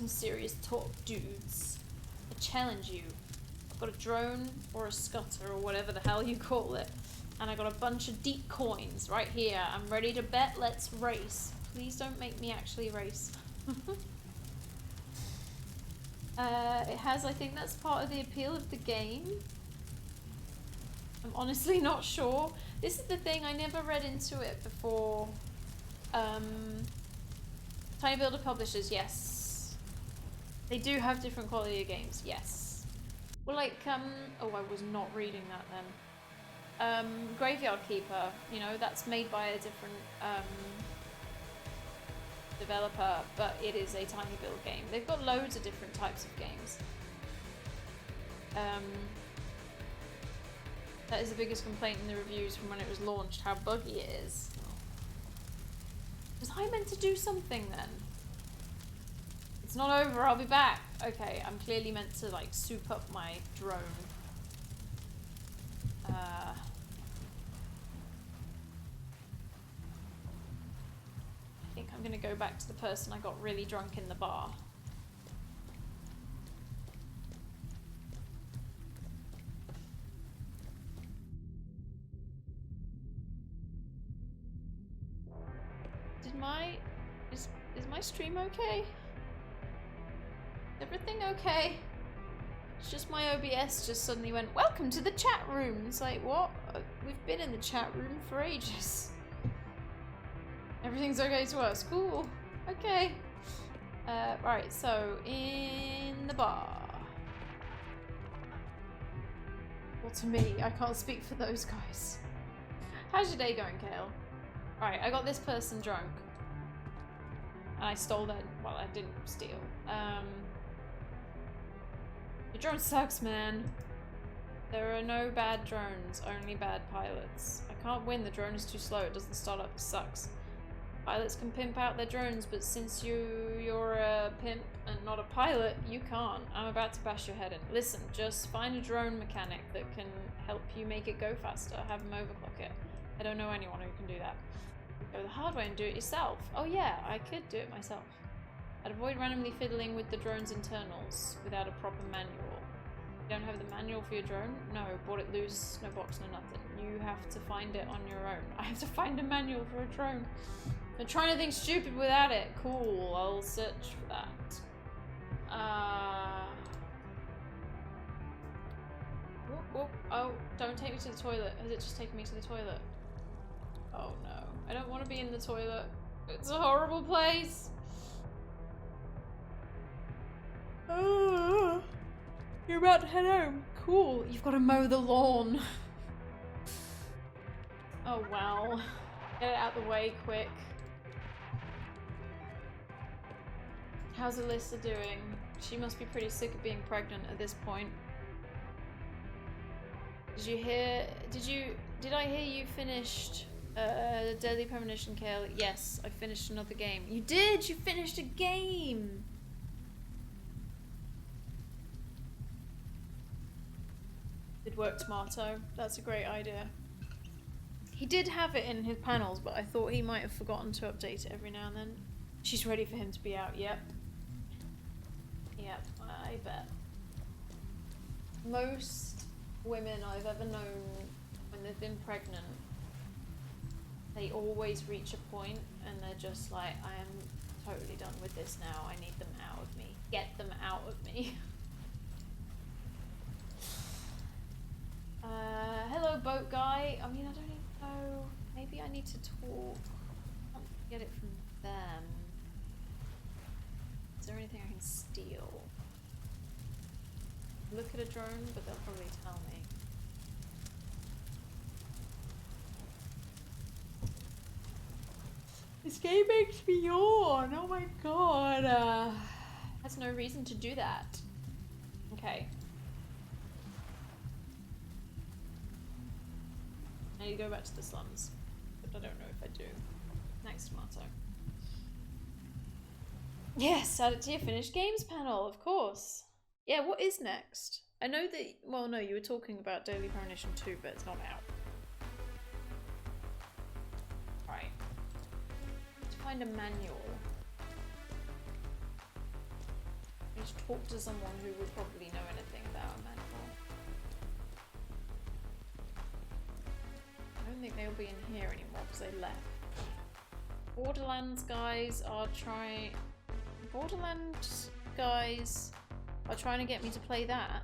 some serious talk, dudes. I challenge you. I've got a drone or a scutter or whatever the hell you call it. And I got a bunch of deep coins right here. I'm ready to bet. Let's race. Please don't make me actually race. It has, I think that's part of the appeal of the game. I'm honestly not sure. This is the thing, I never read into it before. Tiny Builder publishers, yes. They do have different quality of games, yes. Well, like, oh, I was not reading that then. Graveyard Keeper, you know, that's made by a different, developer, but it is a tiny build game. They've got loads of different types of games. That is the biggest complaint in the reviews from when it was launched, how buggy it is. Was I meant to do something then? It's not over, I'll be back. Okay, I'm clearly meant to like soup up my drone. I think I'm gonna go back to the person I got really drunk in the bar. Is my stream okay? Everything okay? It's just my OBS just suddenly went, welcome to the chat room. It's like, what? We've been in the chat room for ages. Everything's okay to us. Cool. Okay. Right, so in the bar. Well, to me, I can't speak for those guys. How's your day going, Kale? Right, I got this person drunk. And I stole their, well, I didn't steal. Your drone sucks, man. There are no bad drones, only bad pilots. I can't win, the drone is too slow, it doesn't start up, it sucks. Pilots can pimp out their drones, but since you're a pimp and not a pilot, you can't. I'm about to bash your head in. Listen, just find a drone mechanic that can help you make it go faster. Have him overclock it. I don't know anyone who can do that. Go the hard way and do it yourself. Oh yeah, I could do it myself. I'd avoid randomly fiddling with the drone's internals without a proper manual. You don't have the manual for your drone? No, bought it loose, no box, no nothing. You have to find it on your own. I have to find a manual for a drone. I'm trying to think stupid without it. Cool, I'll search for that. Whoop, whoop. Oh, don't take me to the toilet. Has it just taken me to the toilet? Oh no. I don't want to be in the toilet. It's a horrible place. Oh, you're about to head home. Cool. You've got to mow the lawn. Oh well. Get it out the way quick. How's Alyssa doing? She must be pretty sick of being pregnant at this point. Did you hear? Did I hear you finished Deadly Premonition, Kale? Yes, I finished another game. You did! You finished a game! Good work, Tomato. That's a great idea. He did have it in his panels, but I thought he might have forgotten to update it every now and then. She's ready for him to be out, yep. Yep, I bet. Most women I've ever known, when they've been pregnant, they always reach a point and they're just like, I am totally done with this now. I need them out of me. Get them out of me. Hello, boat guy. I mean, I don't even know. Maybe I need to talk. I can't get it from them. Is there anything I can steal? Look at a drone, but they'll probably tell me. This game makes me yawn. Oh my god. Has no reason to do that. Okay. I need to go back to the slums, but I don't know if I do. Next tomato. Yes, add it to your finished games panel, of course. Yeah, what is next? I know that, well no, you were talking about Daily Premonition 2, but it's not out. Right. To find a manual. to talk to someone who would probably know anything about a manhole. I don't think they'll be in here anymore because they left. Borderlands guys are trying to get me to play that.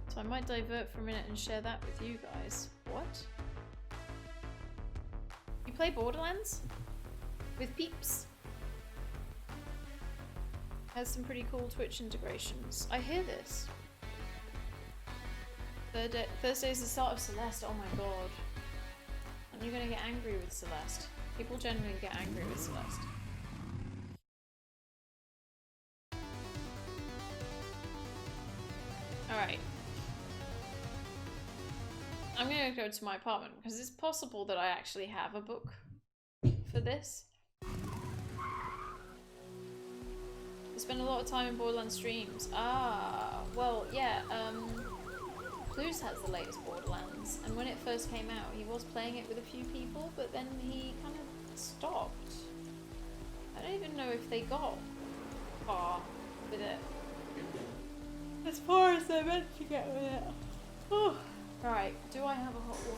So I might divert for a minute and share that with you guys. What? You play Borderlands? With peeps? Has some pretty cool Twitch integrations. I hear this. Thursday is the start of Celeste. Oh my god. And you're gonna get angry with Celeste. People generally get angry with Celeste. Alright. I'm gonna go to my apartment because it's possible that I actually have a book for this. I spend a lot of time in Borderlands streams. Ah, well, yeah, Clues has the latest Borderlands, and when it first came out, he was playing it with a few people, but then he kind of stopped. I don't even know if they got far with it. As far as they're meant to get with it. Oh. Right, do I have a hot water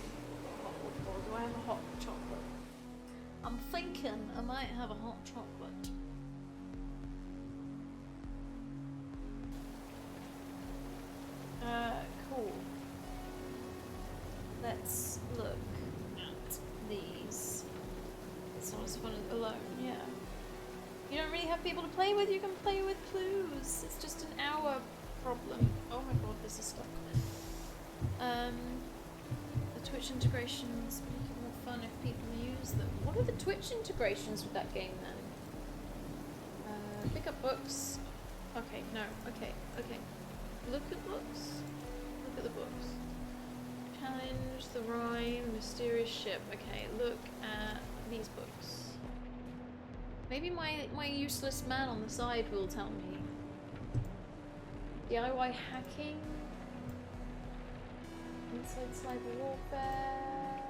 or do I have a hot chocolate? I'm thinking I might have a hot chocolate. Cool. Let's look at these. It's not as fun as alone, yeah. You don't really have people to play with, you can play with Clues. It's just an hour problem. Oh my god, this is stuck. The Twitch integrations make it more fun if people use them. What are the Twitch integrations with that game then? Pick up books. Okay, no, okay. Look at books. Look at the books. Challenge, the rhyme, mysterious ship. Okay, look at these books. Maybe my useless man on the side will tell me. DIY hacking. Inside cyber warfare.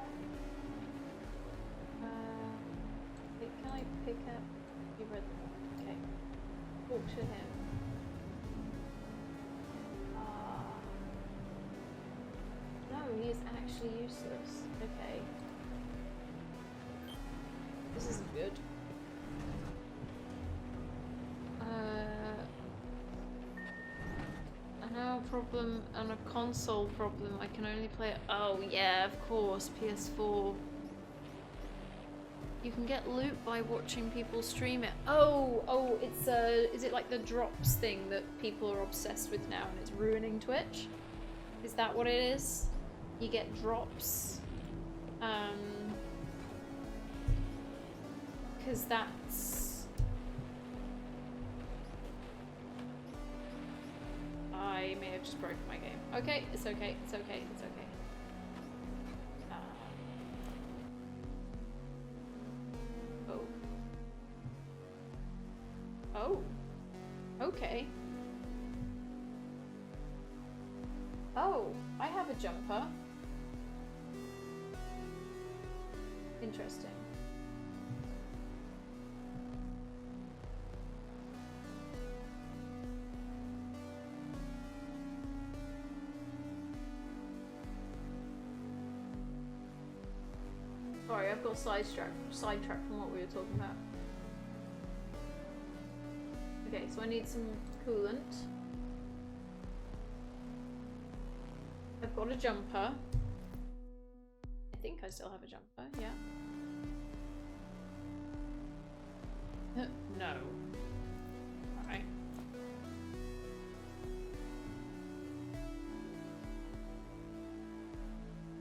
Can I pick up? You read them. Okay. Talk to him. No, he is actually useless. Okay. This isn't good. A problem and a console problem. I can only play it. Oh yeah, of course, PS4. You can get loot by watching people stream it. Oh, it's is it like the drops thing that people are obsessed with now and it's ruining Twitch? Is that what it is? You get drops. Because that's... I may have just broken my game. Okay, it's okay, it's okay, it's okay. Oh. Okay. Oh, I have a jumper. Interesting. Sorry, I've got sidetracked from what we were talking about. Okay, so I need some coolant. I've got a jumper. I think I still have a jumper, yeah. No. Alright.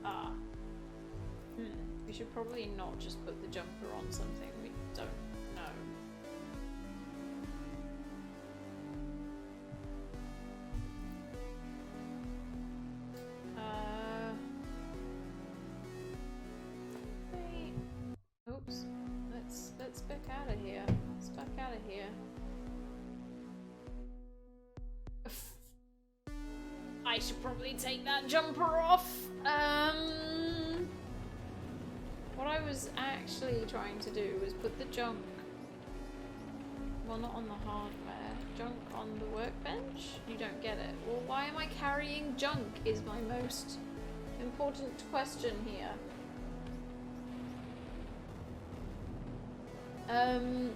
Ah. We should probably not just put the jumper on something we don't know. Wait. Oops. Let's back out of here. Let's back out of here. I should probably take that jumper off. What I was actually trying to do was put the junk Well, not on the hardware. Junk on the workbench? You don't get it. Well, why am I carrying junk is my most important question here.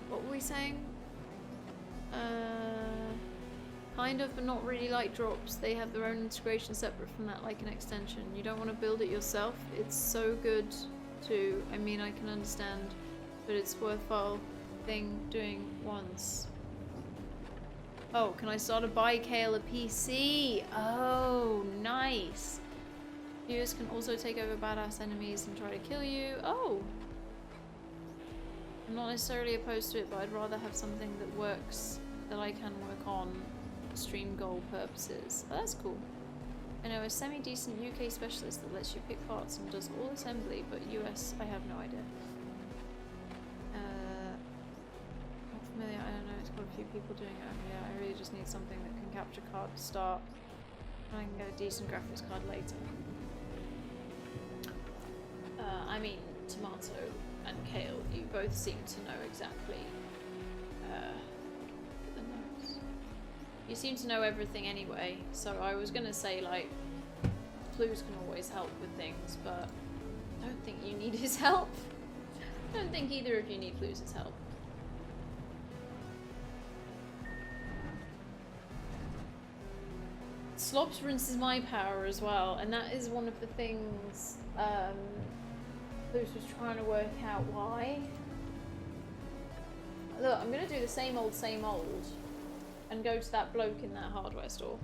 What were we saying? Kind of, but not really like drops. They have their own integration separate from that, like an extension. You don't want to build it yourself. It's so good to, I mean, I can understand, but it's worthwhile thing doing once. Oh, can I start a buy Kale a PC? Oh, nice. Viewers can also take over badass enemies and try to kill you. Oh. I'm not necessarily opposed to it, but I'd rather have something that works, that I can work on for stream goal purposes. Oh, that's cool. I know a semi-decent UK specialist that lets you pick parts and does all assembly, but US, I have no idea. Not familiar, I don't know, it's got a few people doing it. Yeah, I really just need something that can capture card to start, and I can get a decent graphics card later. I mean, tomato and kale, you both seem to know exactly the notes. You seem to know everything anyway, so I was gonna say, like, Clues can always help with things, but I don't think you need his help. I don't think either of you need Clues' help. Slops rinses my power as well, and that is one of the things Clues was trying to work out why. Look, I'm gonna do the same old and go to that bloke in that hardware store.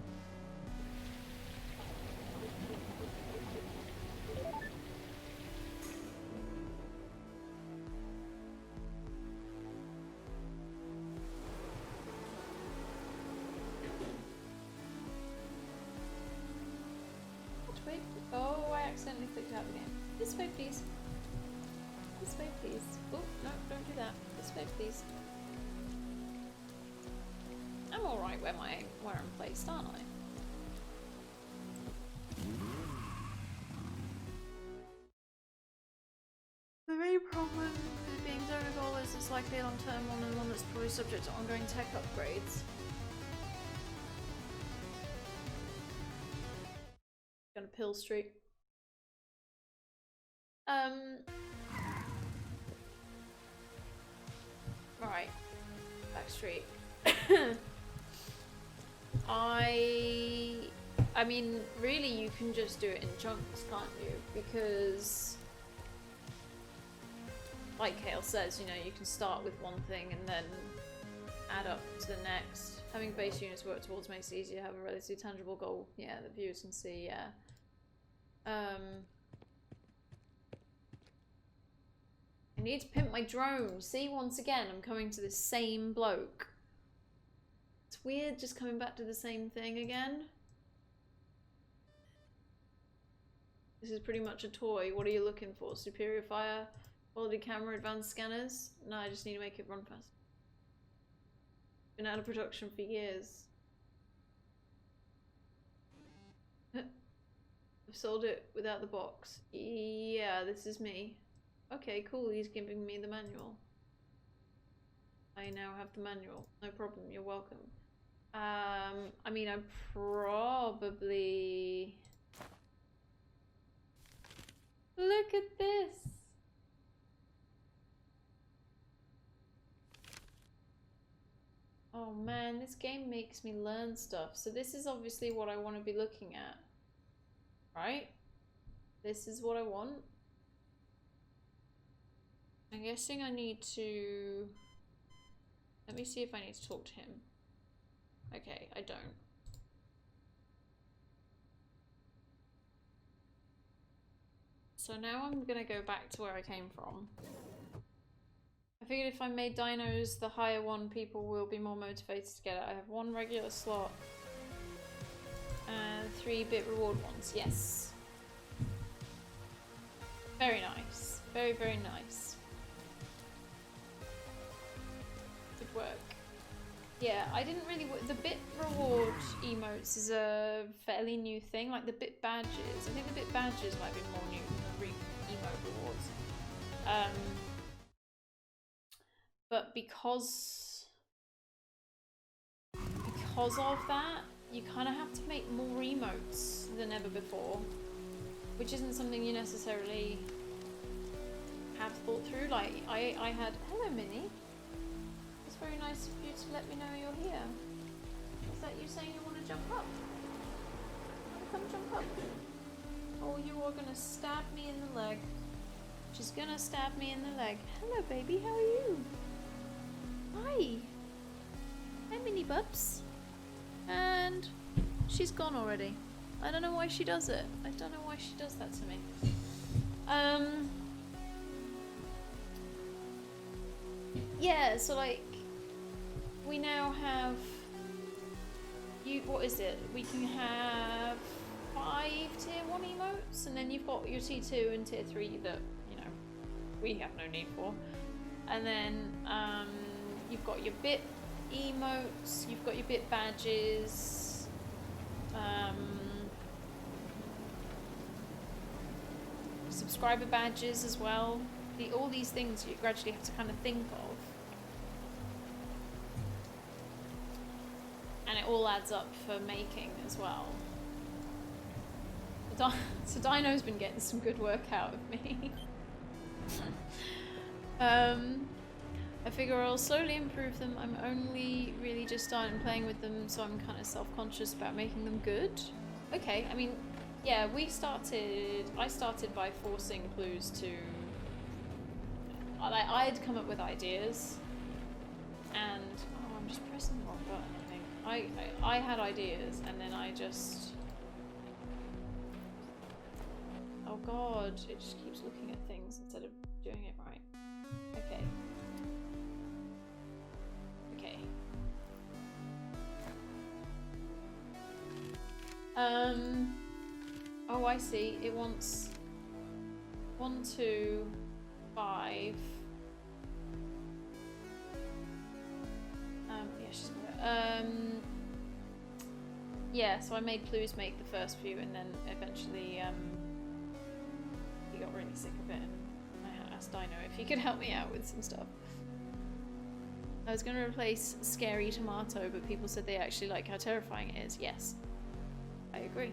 Wait. Oh, I accidentally clicked out the game. This way, please. This way, please. Oh, no, don't do that. This way, please. I'm alright where I'm placed, aren't I? The main problem with being zone goal is it's likely a long-term one and one that's probably subject to ongoing tech upgrades. Gonna Pill Street. Right. Backstreet. I mean, really you can just do it in chunks, can't you? Because, like Kale says, you know, you can start with one thing and then add up to the next. Having base units work towards makes it easier to have a relatively tangible goal. Yeah, the viewers can see, yeah. I need to pimp my drone. See, once again, I'm coming to the same bloke. It's weird just coming back to the same thing again. This is pretty much a toy. What are you looking for? Superior fire, quality camera, advanced scanners? No, I just need to make it run fast. Been out of production for years. I've sold it without the box. Yeah, this is me. Okay, cool, he's giving me the manual. I now have the manual. No problem, you're welcome. I mean, I'm probably... Look at this! Oh man, this game makes me learn stuff. So this is obviously what I want to be looking at. Right? This is what I want. I'm guessing I need to... Let me see if I need to talk to him. Okay, I don't. So now I'm gonna go back to where I came from. I figured if I made dinos the higher one, people will be more motivated to get it. I have one regular slot and 3-bit reward ones. Yes. Very nice. Very, very nice. Good work. Yeah, I didn't really... The bit reward emotes is a fairly new thing. Like the bit badges. I think the bit badges might be more new than the emote rewards. But because because of that, you kind of have to make more emotes than ever before, which isn't something you necessarily have thought through. Like, I had, hello Minnie, it's very nice of you to let me know you're here. Is that you saying you want to jump up? Come jump up. Oh, you are gonna stab me in the leg. She's gonna stab me in the leg. Hello baby, how are you? Hi. Hi Minnie Bubs. And she's gone already. I don't know why she does it. I don't know why she does that to me. Yeah, so like, we now have, what is it? We can have 5 tier 1 emotes, and then you've got your tier 2 and tier 3 that, you know, we have no need for. And then you've got your bit emotes, you've got your bit badges, subscriber badges as well. All these things you gradually have to kind of think of. And it all adds up for making as well. So Dino's been getting some good work out of me. I figure I'll slowly improve them. I'm only really just starting playing with them, so I'm kind of self-conscious about making them good. Okay, I mean, yeah, I started by forcing clues to... I'd come up with ideas, and... Oh, I'm just pressing the wrong button, I think. I had ideas, and then I just... Oh god, it just keeps looking at things instead of doing it right. Okay. Okay. Oh, I see. It wants 1, 2, 5. Yeah, she's got it. Yeah, so I made Clues make the first few, and then eventually, he got really sick of it, and I asked Dino if he could help me out with some stuff. I was going to replace Scary Tomato, but people said they actually like how terrifying it is. Yes, I agree.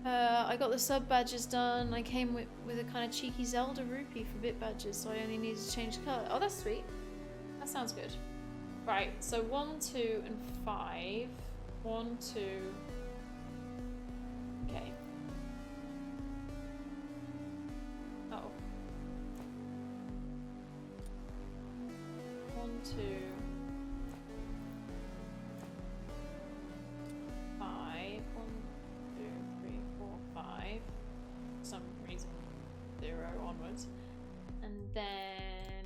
I got the sub badges done. I came with a kind of cheeky Zelda rupee for bit badges, so I only needed to change the colour. Oh, that's sweet. That sounds good. Right, so 1, 2, and 5. 1, 2. Okay. Oh. 1, 2, 5. 1, 2, 3, 4, 5. For some reason, 0 onwards. And then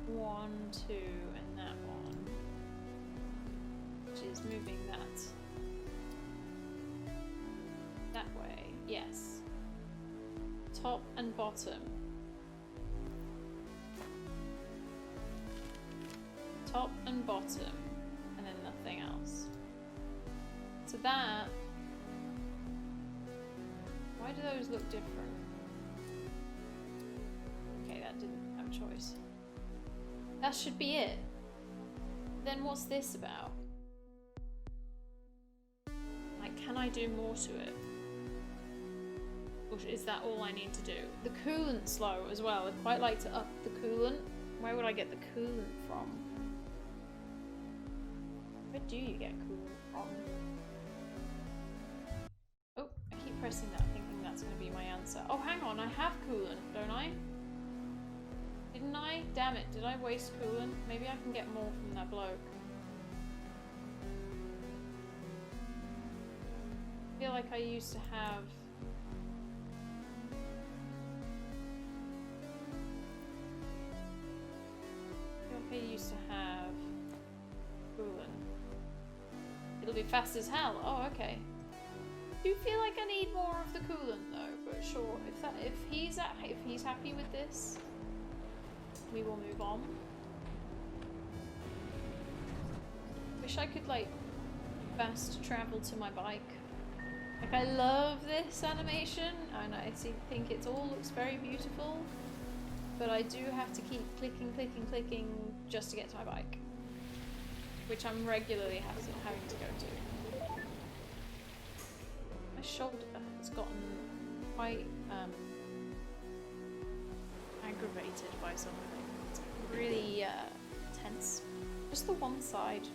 1, 2, and that one, which is moving that way. Yes. Top and bottom. Top and bottom, and then nothing else. So that, why do those look different? Okay, that didn't have a choice. That should be it. Then what's this about? Like, can I do more to it? Or is that all I need to do? The coolant's low as well. I'd quite like to up the coolant. Where would I get the coolant from? Where do you get coolant from? Oh, I keep pressing that thinking that's going to be my answer. Oh, hang on, I have coolant, don't I? Didn't I? Damn it, did I waste coolant? Maybe I can get more from that bloke. I feel like I used to have... I used to have coolant. It'll be fast as hell. Oh, okay. Do you feel like I need more of the coolant though? But sure, if he's happy with this, we will move on. Wish I could like fast travel to my bike. Like, I love this animation and I think it all looks very beautiful, but I do have to keep clicking just to get to my bike, which I'm regularly having to go to. My shoulder has gotten quite aggravated by something. It's really tense. Just the one side.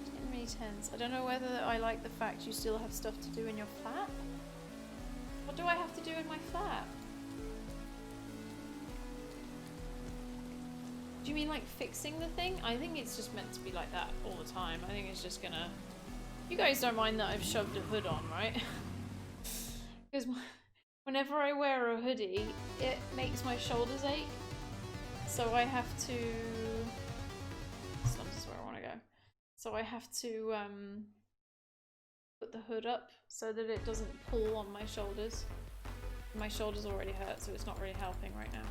It's getting really tense. I don't know whether I like the fact you still have stuff to do in your flat. What do I have to do in my flat? Do you mean like fixing the thing? I think it's just meant to be like that all the time. I think it's just gonna... You guys don't mind that I've shoved a hood on, right? Because whenever I wear a hoodie, it makes my shoulders ache. So I have to... This is where I want to go. So I have to put the hood up so that it doesn't pull on my shoulders. My shoulders already hurt, so it's not really helping right now.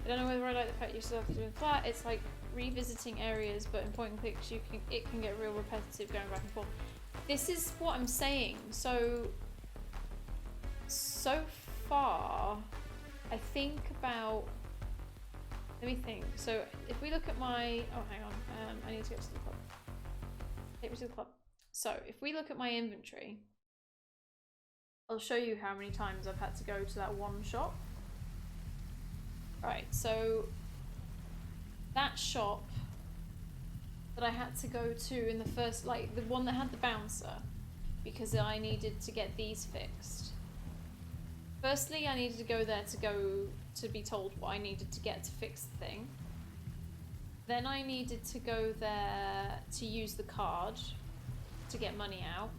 I don't know whether I like the fact you still have to do it flat. It's like revisiting areas, but in point and clicks it can get real repetitive going back and forth. This is what I'm saying. So far, I think about... Let me think. So if we look at my... Oh, hang on. I need to get to the club. Take me to the club. So if we look at my inventory, I'll show you how many times I've had to go to that one shop. Right, so that shop that I had to go to in the first, like the one that had the bouncer, because I needed to get these fixed. Firstly, I needed to go there to be told what I needed to get to fix the thing. Then I needed to go there to use the card to get money out.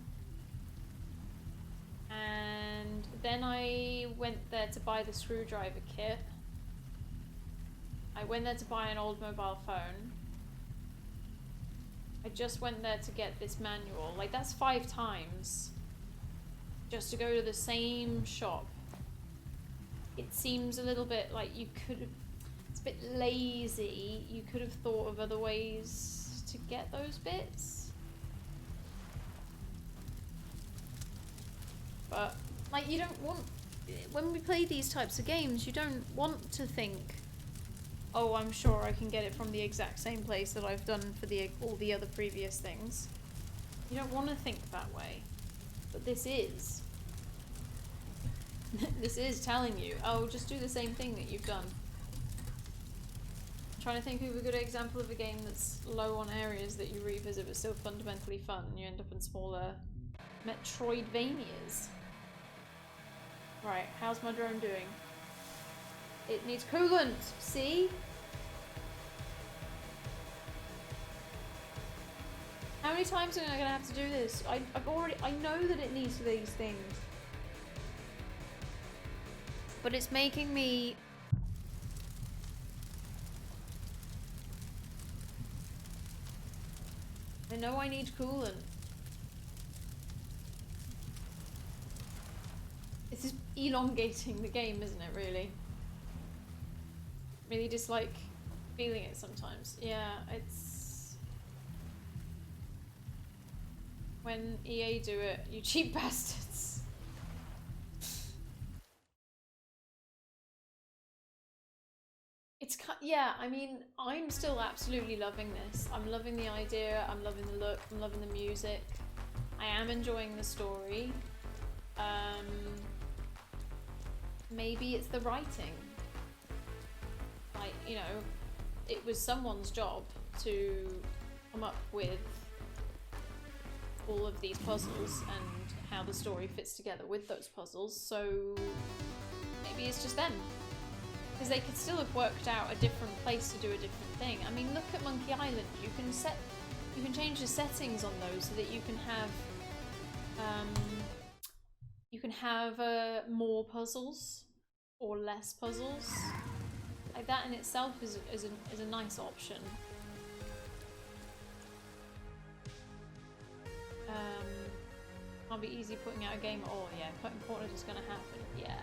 And then I went there to buy the screwdriver kit. I went there to buy an old mobile phone. I just went there to get this manual. Like, that's 5 times just to go to the same shop. It seems a little bit like you could have... It's a bit lazy. You could have thought of other ways to get those bits. But, like, you don't want... When we play these types of games, you don't want to think, oh, I'm sure I can get it from the exact same place that I've done for all the other previous things. You don't want to think that way. But this is. This is telling you, oh, just do the same thing that you've done. I'm trying to think of a good example of a game that's low on areas that you revisit but still fundamentally fun. You end up in smaller Metroidvanias. Right, how's my drone doing? It needs coolant, see? How many times am I gonna have to do this? I know that it needs these things. But it's making me... I know I need coolant. This is elongating the game, isn't it, really? Really dislike feeling it sometimes. Yeah, it's... When EA do it, you cheap bastards. It's... Yeah, I mean, I'm still absolutely loving this. I'm loving the idea, I'm loving the look, I'm loving the music. I am enjoying the story. Maybe it's the writing. Like, you know, it was someone's job to come up with all of these puzzles and how the story fits together with those puzzles, so maybe it's just them. Because they could still have worked out a different place to do a different thing. I mean, look at Monkey Island. You can change the settings on those so that you can have more puzzles or less puzzles. Like, that in itself is a nice option. Can't be easy putting out a game. Oh yeah, cutting corners is gonna happen. Yeah.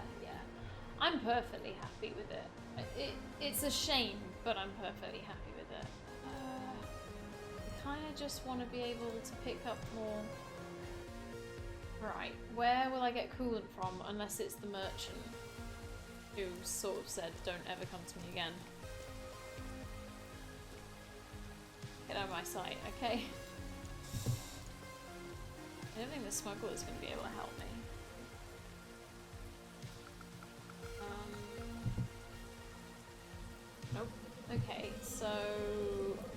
I'm perfectly happy with it. It's a shame, but I'm perfectly happy with it. I kind of just want to be able to pick up more. Right, where will I get coolant from unless it's the merchant who sort of said don't ever come to me again? Get out of my sight, okay? I don't think the smuggler's going to be able to help me. Nope. Okay, so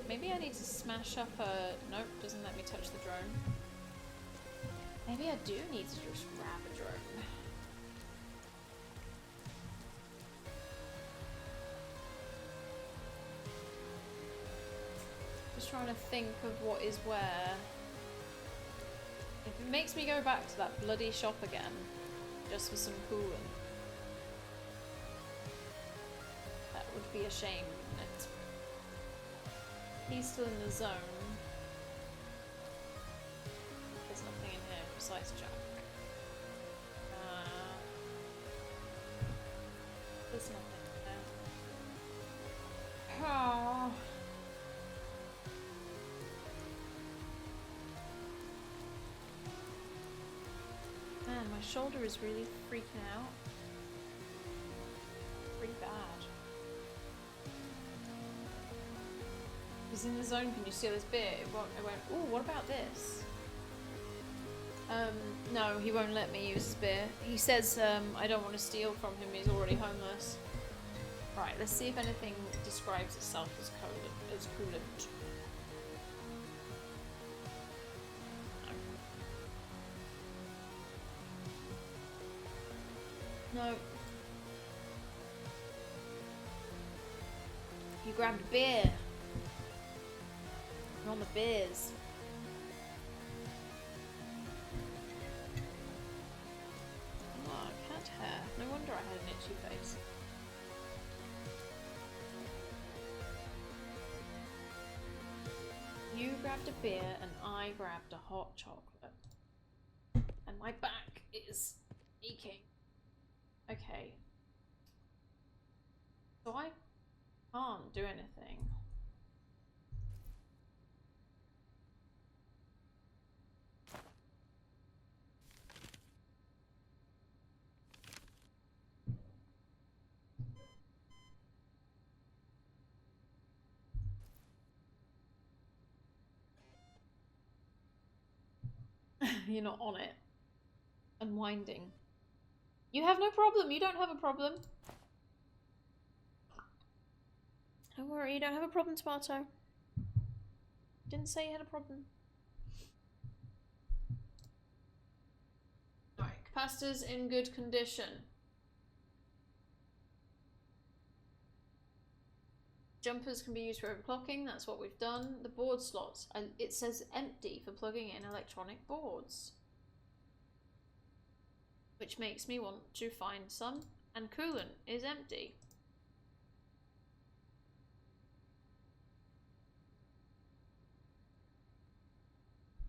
maybe I need to smash up a... Nope, doesn't let me touch the drone. Maybe I do need to just grab a drone. Just trying to think of what is where. If it makes me go back to that bloody shop again, just for some coolant, that would be a shame, wouldn't it? He's still in the zone. There's nothing in here besides Jack. There's nothing in there. Oh. Man, my shoulder is really freaking out. Pretty bad. He's in the zone. Can you steal this beer? It won't. Ooh, what about this? No, he won't let me use his beer. He says, I don't want to steal from him. He's already homeless. Right, let's see if anything describes itself as coolant. No. You grabbed a beer. You're on the beers. Oh, cat hair. No wonder I had an itchy face. You grabbed a beer and I grabbed a hot chocolate. And my back is aching. Okay. So I can't do anything. You're not on it. Unwinding. You have no problem. You don't have a problem. Don't worry, you don't have a problem, Tomato. Didn't say you had a problem. Alright, capacitors in good condition. Jumpers can be used for overclocking, that's what we've done. The board slots, and it says empty for plugging in electronic boards. Which makes me want to find some, and coolant is empty.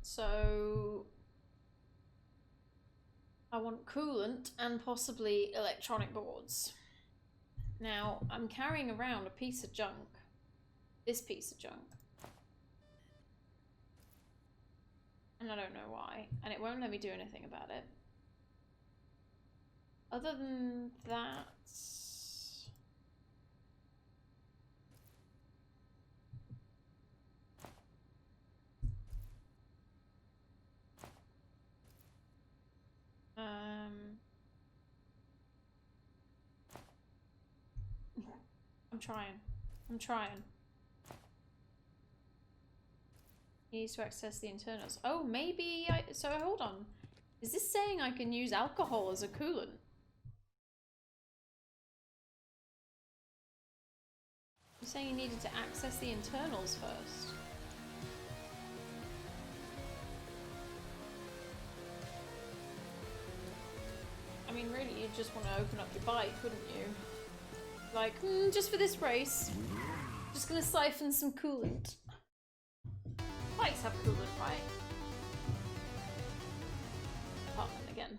So I want coolant and possibly electronic boards. Now, I'm carrying around a piece of junk. This piece of junk. And I don't know why. And it won't let me do anything about it. Other than that... I'm trying. He needs to access the internals. Oh, maybe so hold on. Is this saying I can use alcohol as a coolant? You're saying you needed to access the internals first. I mean, really, you'd just want to open up your bike, wouldn't you? Like, just for this race, just gonna siphon some coolant. Bikes have coolant, right? Apartment again.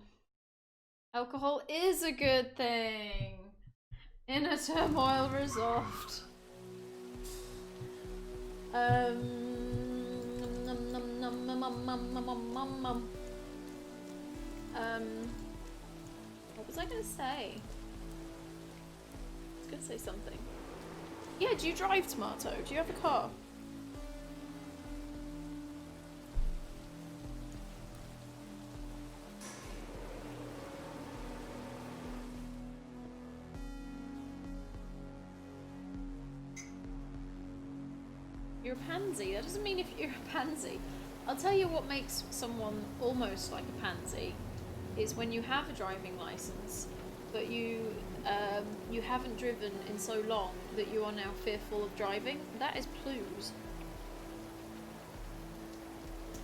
Alcohol is a good thing. Inner turmoil resolved. What was I gonna say? I was gonna say something. Yeah, do you drive, Tomato? Do you have a car? you're a pansy. That doesn't mean if you're a pansy. I'll tell you what makes someone almost like a pansy is when you have a driving license, but you haven't driven in so long that you are now fearful of driving. That is plues.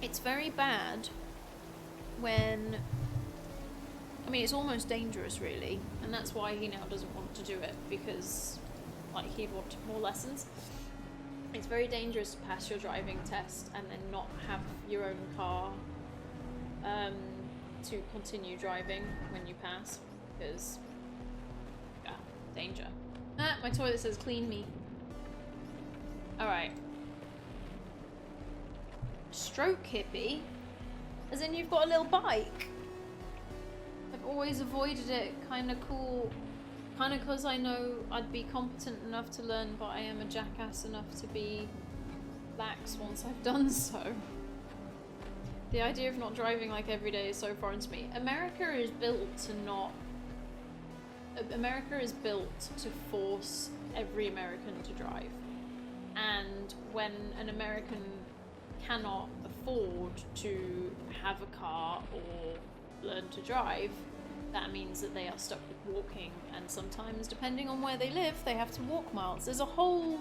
It's very bad when, I mean, it's almost dangerous really, and that's why he now doesn't want to do it, because like he'd want more lessons. It's very dangerous to pass your driving test and then not have your own car to continue driving when you pass, because yeah, danger. Ah, my toilet says clean me. Alright. Stroke hippie? As in you've got a little bike? I've always avoided it. Kinda cool. Kinda cause I know I'd be competent enough to learn, but I am a jackass enough to be lax once I've done so. The idea of not driving like every day is so foreign to me. America is built to not... America is built to force every American to drive. And when an American cannot afford to have a car or learn to drive, that means that they are stuck with walking, and sometimes, depending on where they live, they have to walk miles. There's a whole...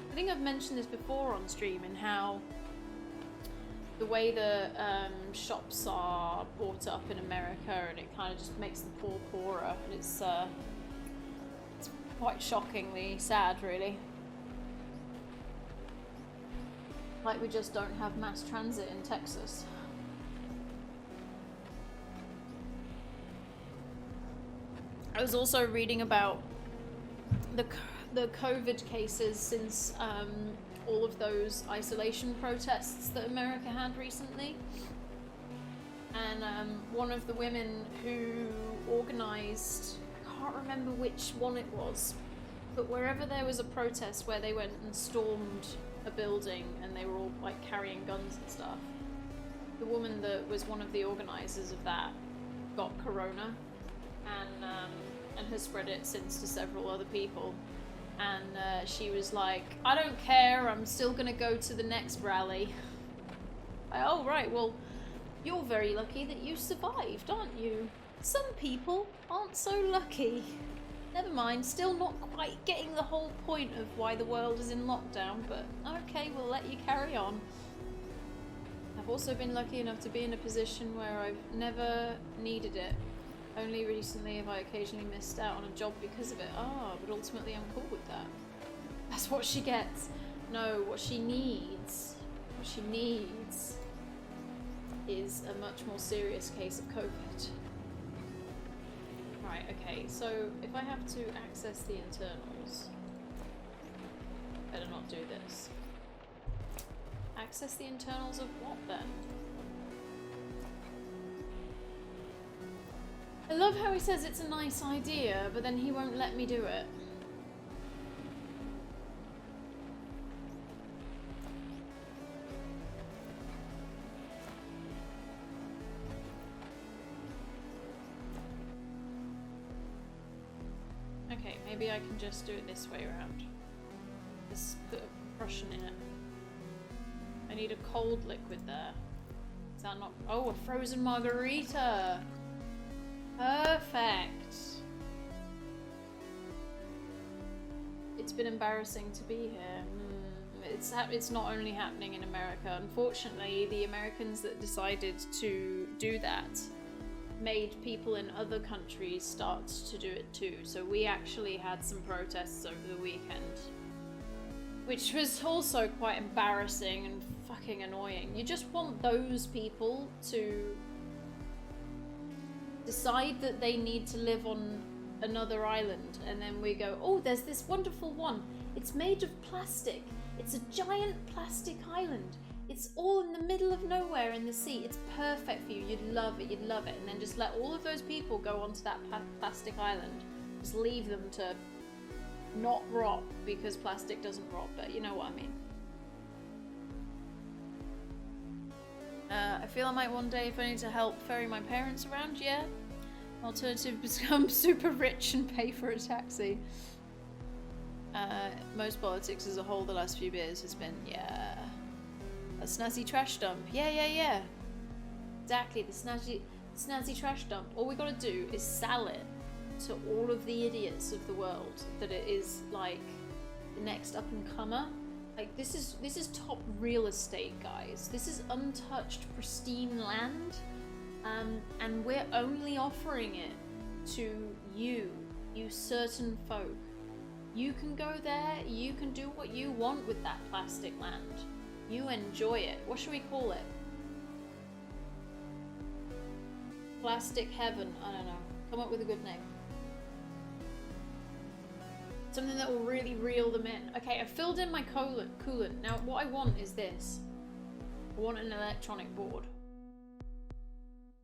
I think I've mentioned this before on stream, in how the way the shops are bought up in America, and it kind of just makes the poor poorer, and it's quite shockingly sad, really. Like we just don't have mass transit in Texas. I was also reading about the COVID cases since all of those isolation protests that America had recently. And one of the women who organised, I can't remember which one it was, but wherever there was a protest where they went and stormed a building and they were all like carrying guns and stuff, the woman that was one of the organisers of that got corona and has spread it since to several other people. And she was like, I don't care, I'm still gonna go to the next rally. Oh right, well you're very lucky that you survived, aren't you? Some people aren't so lucky. Never mind, still not quite getting the whole point of why the world is in lockdown, but okay, we'll let you carry on. I've also been lucky enough to be in a position where I've never needed it. Only recently have I occasionally missed out on a job because of it. Ah, but ultimately I'm cool with that. That's what she gets. No, what she needs is a much more serious case of COVID. Right, okay, so if I have to access the internals, better not do this. Access the internals of what then? I love how he says it's a nice idea, but then he won't let me do it. Okay, maybe I can just do it this way around. Just put a Prussian in it. I need a cold liquid there. Is that not... Oh, a frozen margarita! Perfect! It's been embarrassing to be here. It's not only happening in America. Unfortunately, the Americans that decided to do that made people in other countries start to do it too. So we actually had some protests over the weekend, which was also quite embarrassing and fucking annoying. You just want those people to decide that they need to live on another island, and then we go, oh, there's this wonderful one. It's made of plastic. It's a giant plastic island. It's all in the middle of nowhere in the sea. It's perfect for you. You'd love it. You'd love it. And then just let all of those people go onto that plastic island. Just leave them to not rot, because plastic doesn't rot, but you know what I mean. I feel I might one day, if I need to help ferry my parents around, yeah. Alternative, become super rich and pay for a taxi. Most politics as a whole the last few years has been, yeah, a snazzy trash dump. Yeah. Exactly, the snazzy trash dump. All we gotta do is sell it to all of the idiots of the world that it is like the next up and comer. Like this is top real estate, guys. This is untouched, pristine land, and we're only offering it to you certain folk. You can go there, you can do what you want with that plastic land. You enjoy it. What should we call it? Plastic heaven, I don't know. Come up with a good name. Something that will really reel them in. Okay, I've filled in my coolant. Now what I want is this. I want an electronic board.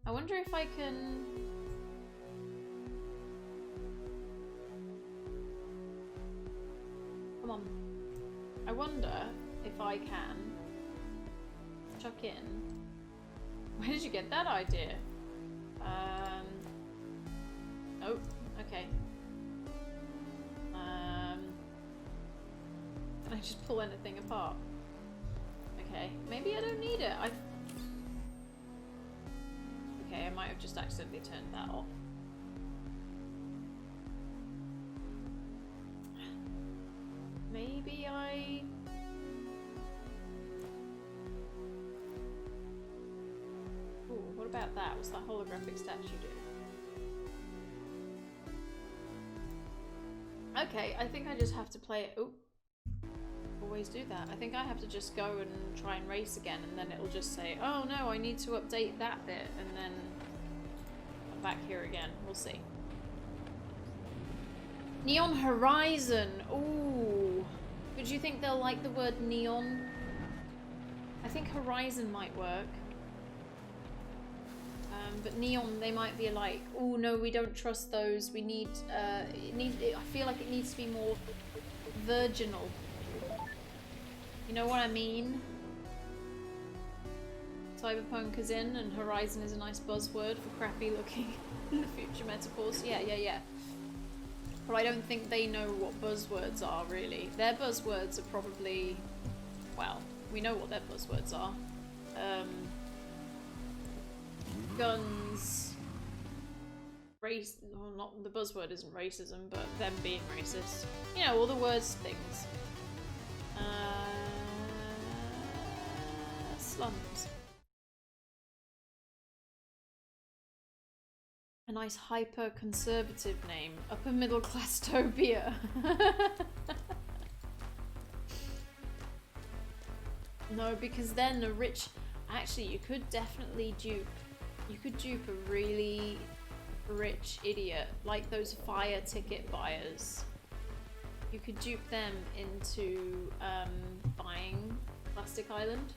I wonder if I can... Come on. I wonder if I can chuck in... Where did you get that idea? Oh, okay. Can I just pull anything apart? Okay, maybe I don't need it. Okay, I might have just accidentally turned that off. Maybe I... Ooh, what about that? What's that holographic statue do? Okay, I think I just have to play it. Oh, always do that. I think I have to just go and try and race again, and then it'll just say, oh no, I need to update that bit, and then I'm back here again. We'll see. Neon Horizon. Ooh. Would you think they'll like the word neon? I think Horizon might work. But neon, they might be like, oh no, we don't trust those. We need, I feel like it needs to be more virginal. You know what I mean? Cyberpunk is in, and Horizon is a nice buzzword for crappy looking future metaphors. Yeah. But I don't think they know what buzzwords are, really. Their buzzwords are probably, well, we know what their buzzwords are. Guns, race, well, not, the buzzword isn't racism, but them being racist. You know, all the worst things. Slums. A nice hyper-conservative name. Upper middle class topia. No, because then a rich... Actually, you could definitely dupe... You could dupe a really rich idiot, like those fire ticket buyers. You could dupe them into buying Plastic Island.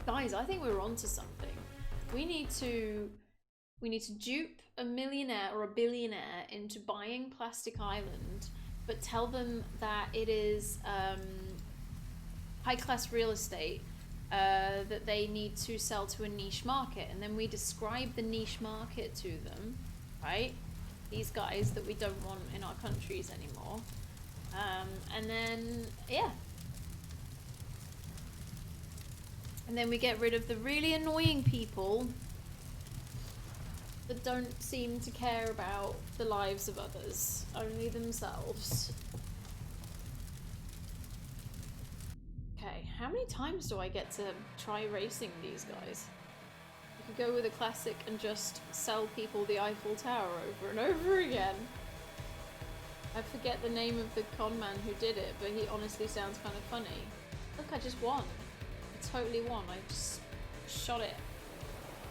Guys, I think we're onto something. We need to dupe a millionaire or a billionaire into buying Plastic Island, but tell them that it is high-class real estate that they need to sell to a niche market, and then we describe the niche market to them, right? These guys that we don't want in our countries anymore. And then, yeah. And then we get rid of the really annoying people that don't seem to care about the lives of others, only themselves. Okay, how many times do I get to try racing these guys? I could go with a classic and just sell people the Eiffel Tower over and over again. I forget the name of the con man who did it, but he honestly sounds kind of funny. Look, I just won. I totally won. I just shot it.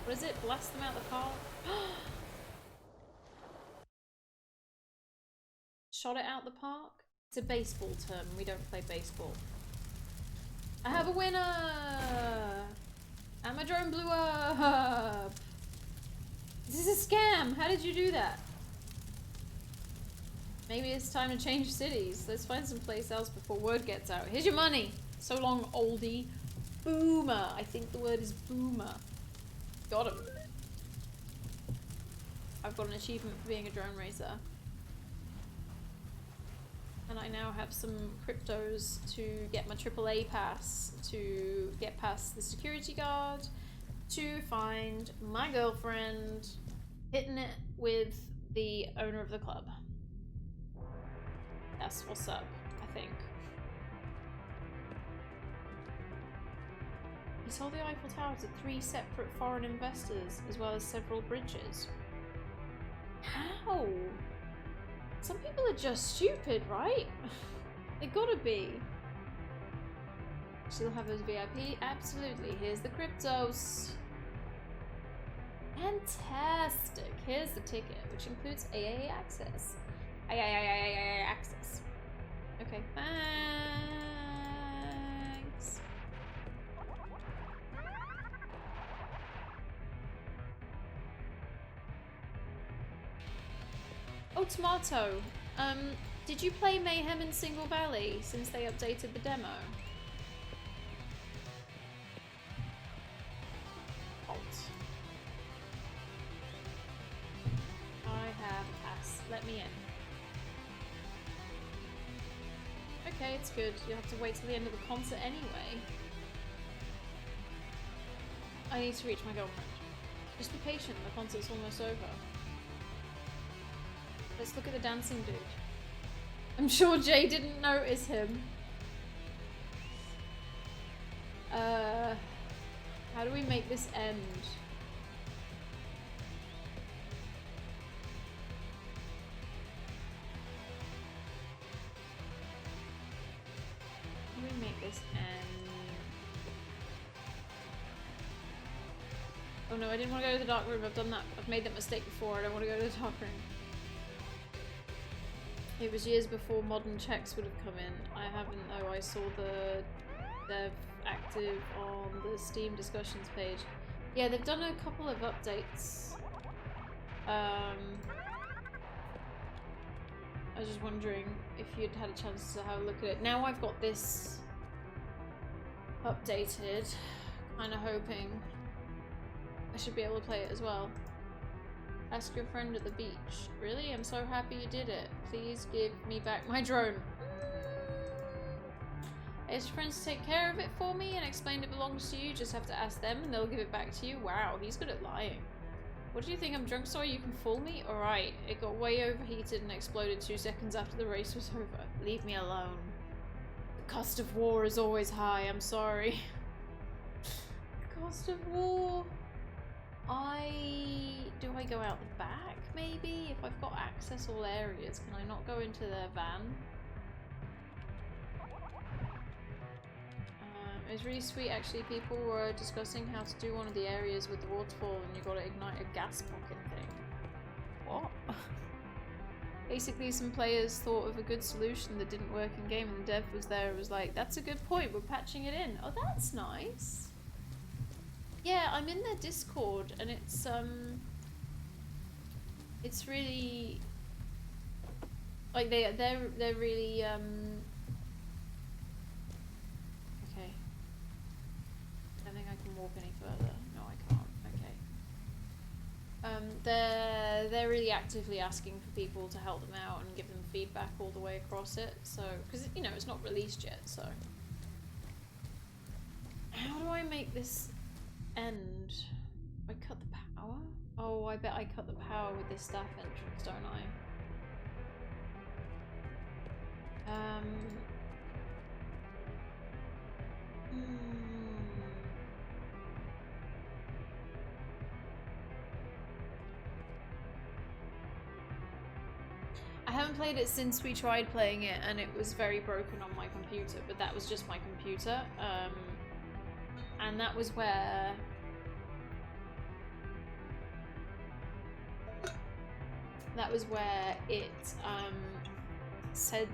What is it? Blast them out the park? Shot it out the park? It's a baseball term. We don't play baseball. I have a winner! And my drone blew up! This is a scam! How did you do that? Maybe it's time to change cities. Let's find some place else before word gets out. Here's your money! So long, oldie. Boomer! I think the word is boomer. Got him. I've got an achievement for being a drone racer. And I now have some cryptos to get my AAA pass, to get past the security guard, to find my girlfriend, hitting it with the owner of the club. That's what's up, I think. He sold the Eiffel Tower to 3 separate foreign investors, as well as several bridges. How? Some people are just stupid, right? They gotta be. Still have those VIP? Absolutely. Here's the cryptos. Fantastic. Here's the ticket, which includes AAA access. AAA access. Okay, thanks. Oh, Tomato. Did you play Mayhem in Single Valley since they updated the demo? Alt. I have a pass. Let me in. Okay, it's good. You have to wait till the end of the concert anyway. I need to reach my girlfriend. Just be patient, the concert's almost over. Let's look at the dancing dude. I'm sure Jay didn't notice him. How do we make this end? How do we make this end? Oh no, I didn't want to go to the dark room. I've done that. I've made that mistake before. I don't want to go to the dark room. It was years before modern checks would have come in. I haven't though. I saw the dev active on the Steam discussions page. Yeah, they've done a couple of updates. I was just wondering if you'd had a chance to have a look at it. Now I've got this updated, kind of hoping I should be able to play it as well. Ask your friend at the beach. Really? I'm so happy you did it. Please give me back my drone. Ask your friends to take care of it for me and explain it belongs to you. Just have to ask them and they'll give it back to you. Wow, he's good at lying. What do you think? I'm drunk so you can fool me? Alright, it got way overheated and exploded 2 seconds after the race was over. Leave me alone. The cost of war is always high. I'm sorry. The cost of war. Do I go out the back, maybe? If I've got access all areas, can I not go into their van? It was really sweet, actually. People were discussing how to do one of the areas with the waterfall and you gotta ignite a gas pocket thing. What? Basically, some players thought of a good solution that didn't work in game and the dev was there and was like, that's a good point, we're patching it in. Oh, that's nice. Yeah, I'm in their Discord, and it's really like they're really okay. I don't think I can walk any further. No, I can't. Okay. They're really actively asking for people to help them out and give them feedback all the way across it. So, because you know it's not released yet. So, how do I make this end? I cut the power? Oh, I bet I cut the power with this staff entrance, don't I? I haven't played it since we tried playing it and it was very broken on my computer, but that was just my computer. And that was where it said,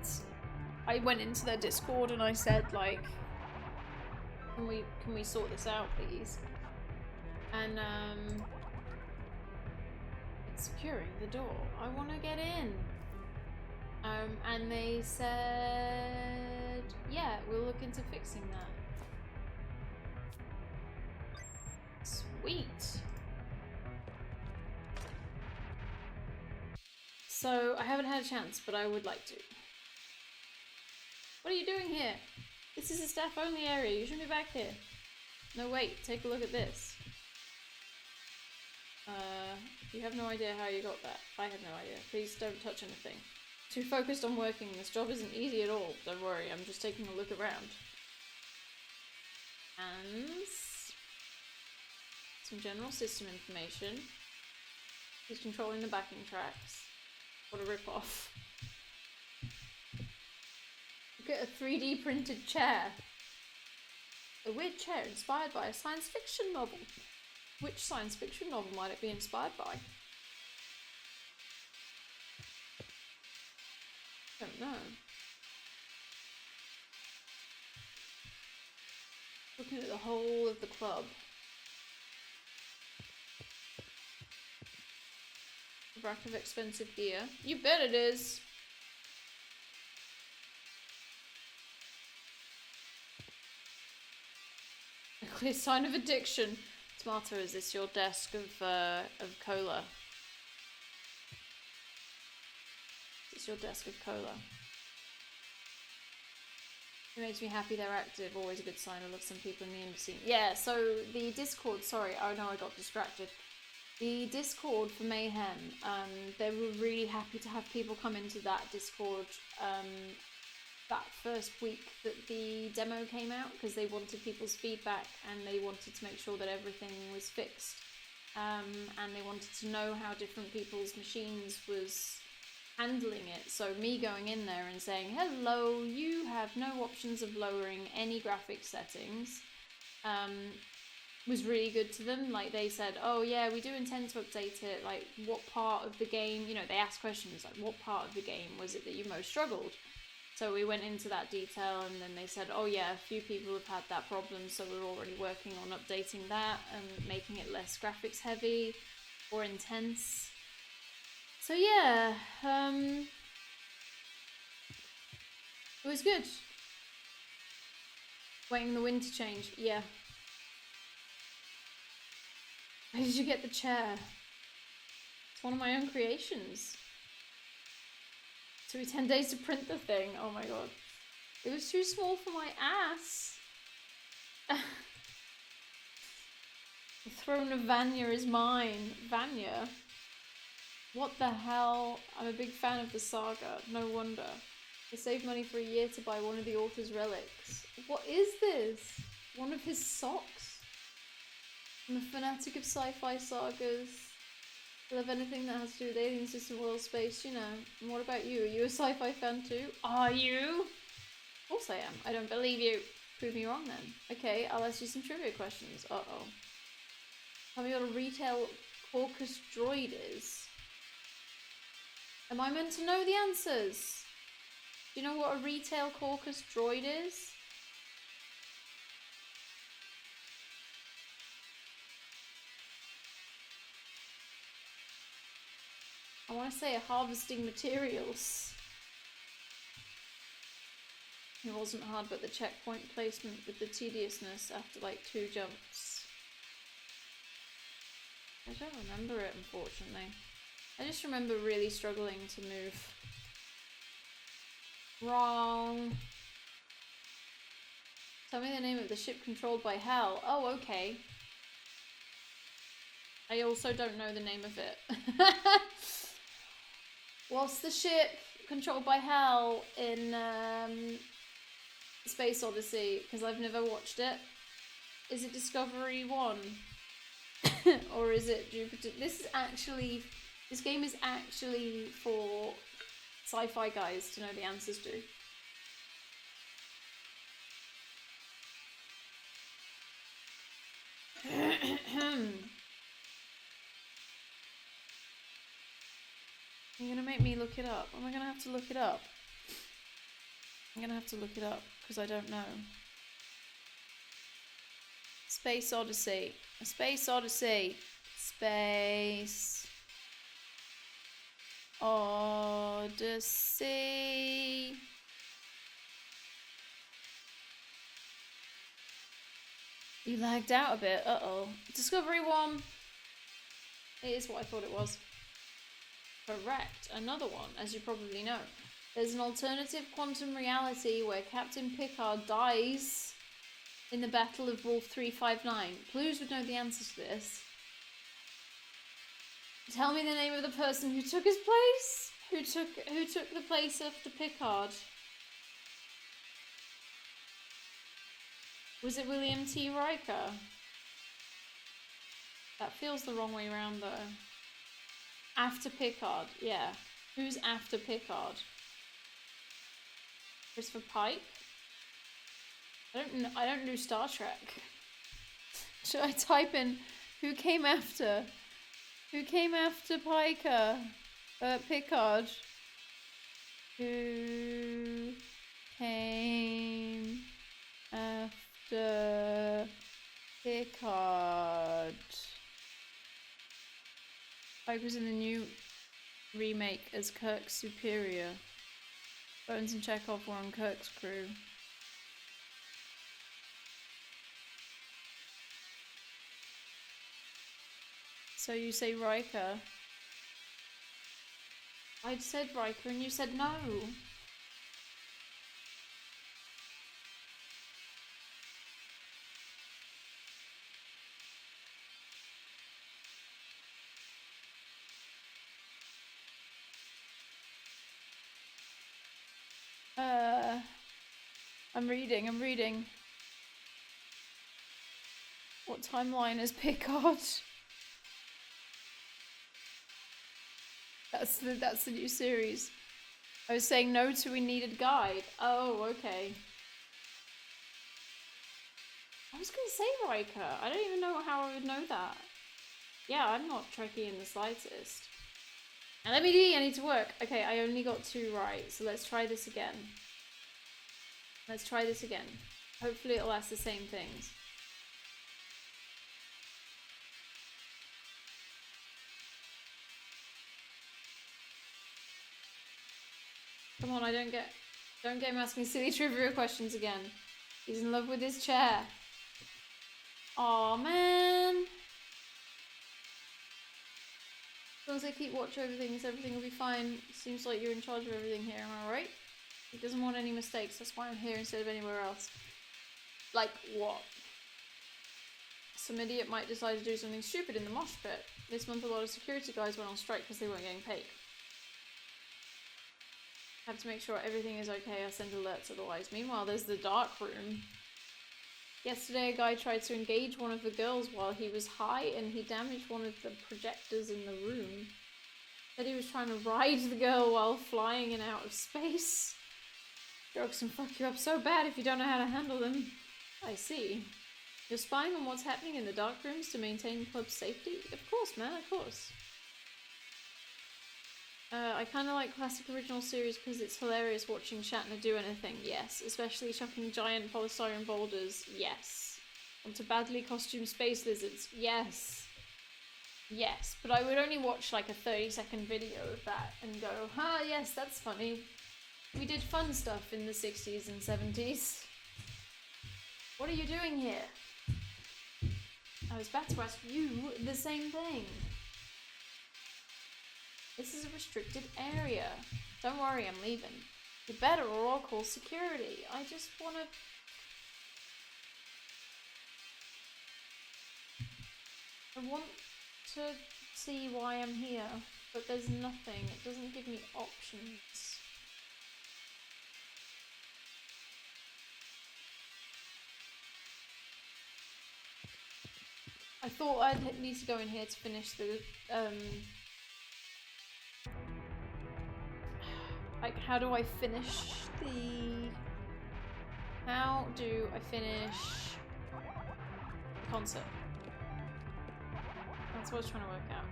I went into their Discord and I said like, can we sort this out please? And it's securing the door. I want to get in. And they said, yeah, we'll look into fixing that. Sweet. So I haven't had a chance, but I would like to. What are you doing here? This is a staff-only area. You shouldn't be back here. No, wait. Take a look at this. You have no idea how you got that. I have no idea. Please don't touch anything. Too focused on working. This job isn't easy at all. Don't worry. I'm just taking a look around. And some general system information. He's controlling the backing tracks. What a rip-off. Look at a 3D printed chair. A weird chair inspired by a science fiction novel. Which science fiction novel might it be inspired by? Don't know. Looking at the whole of the club. A rack of expensive gear. You bet it is! A clear sign of addiction. Tomato, is this your desk of cola? Is this your desk of cola? It makes me happy they're active. Always a good sign. I love some people in the indie scene. Yeah, so the Discord, sorry, oh no, I got distracted. The Discord for Mayhem, they were really happy to have people come into that Discord that first week that the demo came out, because they wanted people's feedback and they wanted to make sure that everything was fixed. And they wanted to know how different people's machines was handling it. So me going in there and saying, hello, you have no options of lowering any graphics settings, was really good to them. Like, they said, oh yeah, we do intend to update it. Like, what part of the game, you know, they asked questions like, what part of the game was it that you most struggled? So we went into that detail, and then they said, oh yeah, a few people have had that problem, so we're already working on updating that and making it less graphics heavy or intense. So yeah, it was good. Waiting the wind to change, yeah. Where did you get the chair? It's one of my own creations. It took me 10 days to print the thing. Oh my god. It was too small for my ass. The throne of Vanya is mine. Vanya? What the hell? I'm a big fan of the saga. No wonder. I saved money for a year to buy one of the author's relics. What is this? One of his socks? I'm a fanatic of sci-fi sagas. I love anything that has to do with alien system, world, space, you know. And what about you? Are you a sci-fi fan too? Are you? Of course I am. I don't believe you. Prove me wrong then. Okay, I'll ask you some trivia questions. Uh-oh. Tell me what a retail Caucus droid is. Am I meant to know the answers? Do you know what a retail Caucus droid is? I want to say harvesting materials. It wasn't hard, but the checkpoint placement with the tediousness after like 2 jumps. I don't remember it, unfortunately. I just remember really struggling to move. Wrong. Tell me the name of the ship controlled by Hal. Oh, okay. I also don't know the name of it. What's the ship controlled by Hal in Space Odyssey? Because I've never watched it. Is it Discovery 1? Or is it Jupiter? This game is actually for sci-fi guys to know the answers to. You're gonna make me look it up. Am I gonna have to look it up? I'm gonna have to look it up because I don't know. Space Odyssey. Space Odyssey. Space Odyssey. You lagged out a bit. Uh-oh. Discovery 1. It is what I thought it was. Correct. Another one, as you probably know. There's an alternative quantum reality where Captain Picard dies in the Battle of Wolf 359. Clues would know the answer to this. Tell me the name of the person who took his place? Who took the place after Picard? Was it William T. Riker? That feels the wrong way around though. After Picard, yeah. Who's after Picard? Christopher Pike? I don't do Star Trek. Should I type in who came after? Who came after Picard? Who came after Picard? Pike was in the new remake as Kirk's superior. Bones and Chekhov were on Kirk's crew. So you say Riker. I'd said Riker and you said no. I'm reading. What timeline is Picard? That's the new series. I was saying no to We Needed Guide. Oh, okay. I was gonna say Riker. I don't even know how I would know that. Yeah, I'm not Trekkie in the slightest. And let me do, I need to work. Okay, I only got 2 right, so let's try this again. Hopefully it'll ask the same things. Come on, don't get him asking silly trivia questions again. He's in love with his chair. Aw, man. As long as I keep watch over things, everything will be fine. Seems like you're in charge of everything here, am I right? He doesn't want any mistakes, that's why I'm here instead of anywhere else. Like what? Some idiot might decide to do something stupid in the mosh pit. This month a lot of security guys went on strike because they weren't getting paid. Have to make sure everything is okay, I send alerts otherwise. Meanwhile, there's the dark room. Yesterday a guy tried to engage one of the girls while he was high and he damaged one of the projectors in the room. Said he was trying to ride the girl while flying in outer space. Drugs can fuck you up so bad if you don't know how to handle them. I see. You're spying on what's happening in the dark rooms to maintain club safety? Of course, man, of course. I kind of like classic original series because it's hilarious watching Shatner do anything, yes. Especially chucking giant polystyrene boulders, yes. Onto badly costumed space lizards, yes. Yes, but I would only watch like a 30-second video of that and go, huh, yes, that's funny. We did fun stuff in the 60s and 70s. What are you doing here? I was about to ask you the same thing. This is a restricted area. Don't worry, I'm leaving. You better or I'll call security. I just wanna... I want to see why I'm here, but there's nothing. It doesn't give me options. I thought I'd need to go in here to finish the, like, how do I finish the... How do I finish the concert? That's what I was trying to work out.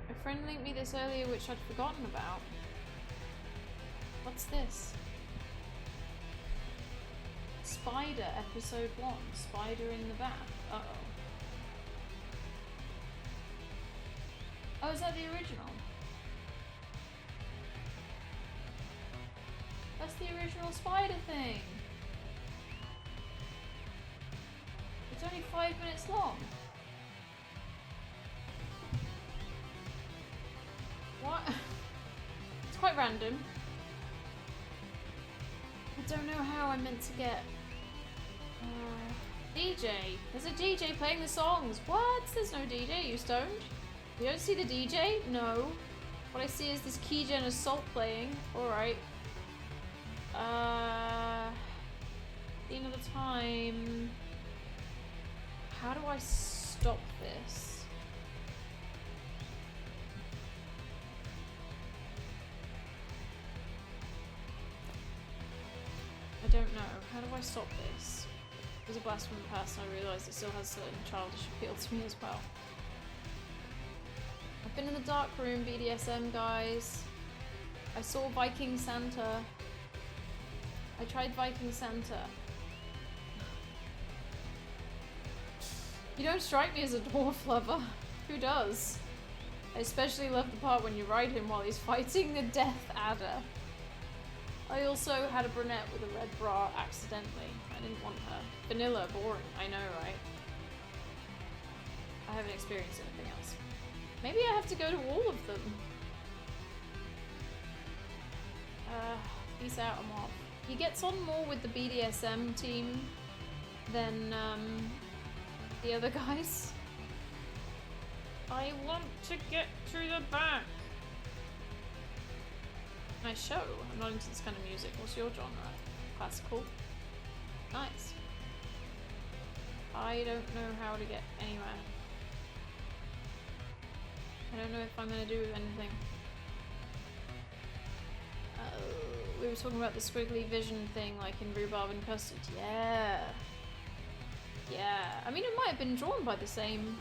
My friend linked me this earlier, which I'd forgotten about. What's this? Spider, episode 1. Spider in the bath. Uh-oh. Oh, is that the original? That's the original spider thing. It's only 5 minutes long. What? It's quite random. I don't know how I'm meant to get... DJ. There's a DJ playing the songs. What? There's no DJ, you stoned? You don't see the DJ? No. What I see is this Keygen Assault playing. Alright. Theme of the time. How do I stop this? I don't know. How do I stop this? It was a blast from the past and I realised it still has certain childish appeal to me as well. I've been in the dark room, BDSM guys. I saw Viking Santa. I tried Viking Santa. You don't strike me as a dwarf lover. Who does? I especially love the part when you ride him while he's fighting the Death Adder. I also had a brunette with a red bra accidentally. I didn't want her. Vanilla, boring. I know, right? I haven't experienced anything else. Maybe I have to go to all of them. Peace out, I'm off. He gets on more with the BDSM team than the other guys. I want to get to the back. Nice show. I'm not into this kind of music. What's your genre? Classical. Nice. I don't know how to get anywhere. I don't know if I'm gonna do anything. We were talking about the squiggly vision thing, like in Rhubarb and Custard. Yeah. Yeah. I mean, it might have been drawn by the same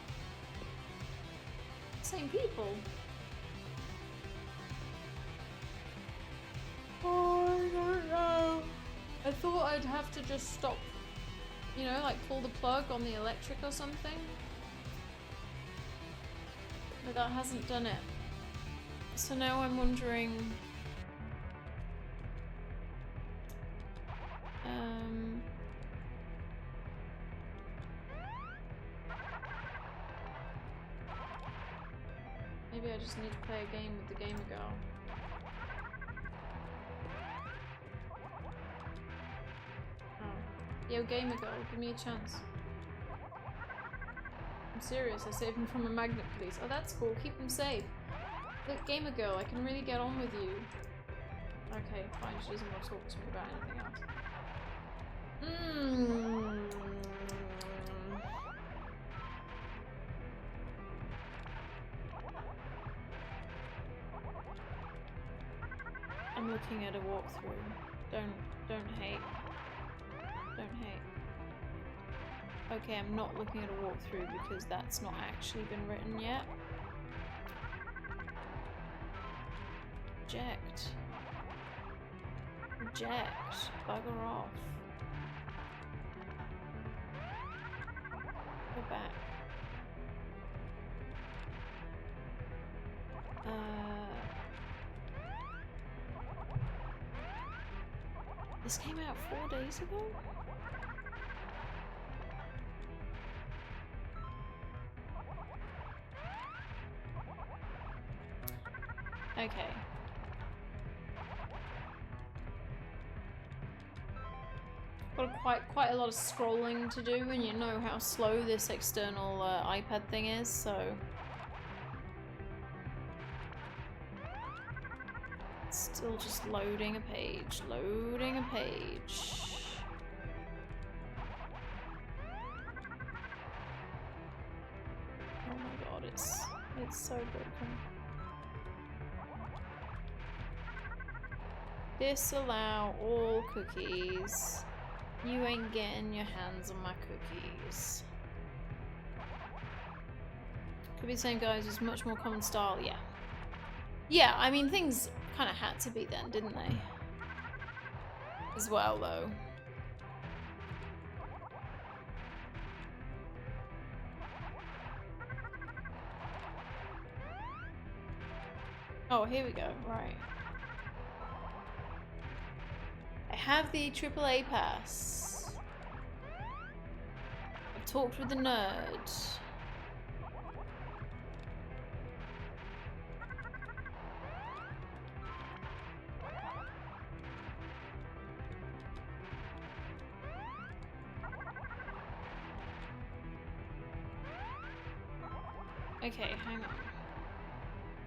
people. Oh, I don't know. I thought I'd have to just stop, you know, like pull the plug on the electric or something. But that hasn't done it. So now I'm wondering... maybe I just need to play a game with the gamer girl. Oh. Yo, gamer girl, give me a chance. I'm serious, I saved him from a magnet police. Oh, that's cool, keep him safe. Look, gamer girl, I can really get on with you. Okay, fine, she doesn't want to talk to me about anything else. I'm looking at a walkthrough. Don't hate. Don't hate. Okay, I'm not looking at a walkthrough because that's not actually been written yet. Reject. Reject. Bugger off. Go back. This came out 4 days ago? Okay. Got quite a lot of scrolling to do, and you know how slow this external iPad thing is, so... Still just loading a page, loading a page. Oh my god, it's so broken. Disallow all cookies. You ain't getting your hands on my cookies. Could be the same guys, just much more common style, yeah. Yeah, I mean things kind of had to be then, didn't they? As well, though. Oh, here we go, right. I have the AAA pass. I've talked with the nerd. Okay, hang on.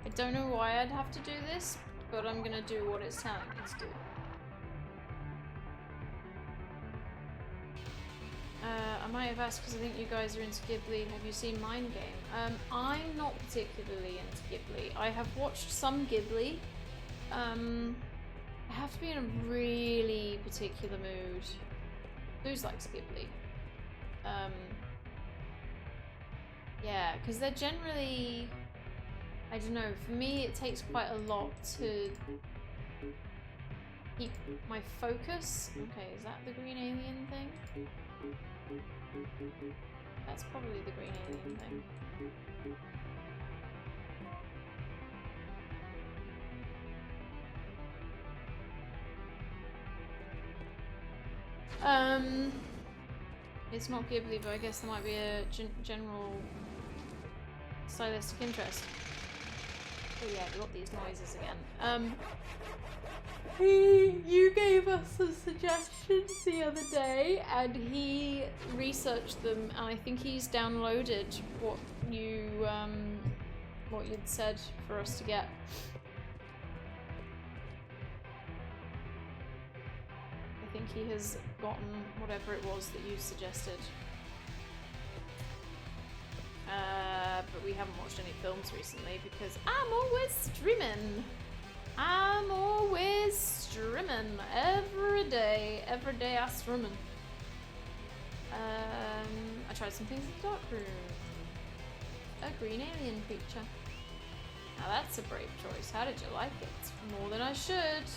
I don't know why I'd have to do this, but I'm gonna do what it's telling me to do. I might have asked because I think you guys are into Ghibli. Have you seen Mind Game? I'm not particularly into Ghibli. I have watched some Ghibli. I have to be in a really particular mood. Who likes Ghibli? Yeah, because they're generally... I don't know, for me it takes quite a lot to keep my focus. Okay, is that the green alien thing? That's probably the green alien thing. It's not Ghibli, but I guess there might be a general stylistic interest. Oh yeah, we got these noises again. You gave us some suggestions the other day, and he researched them, and I think he's downloaded what you'd said for us to get. I think he has gotten whatever it was that you suggested. But we haven't watched any films recently because I'm always streaming. Every day I streaming. I tried some things in the dark room. A green alien creature. Now that's a brave choice. How did you like it? More than I should.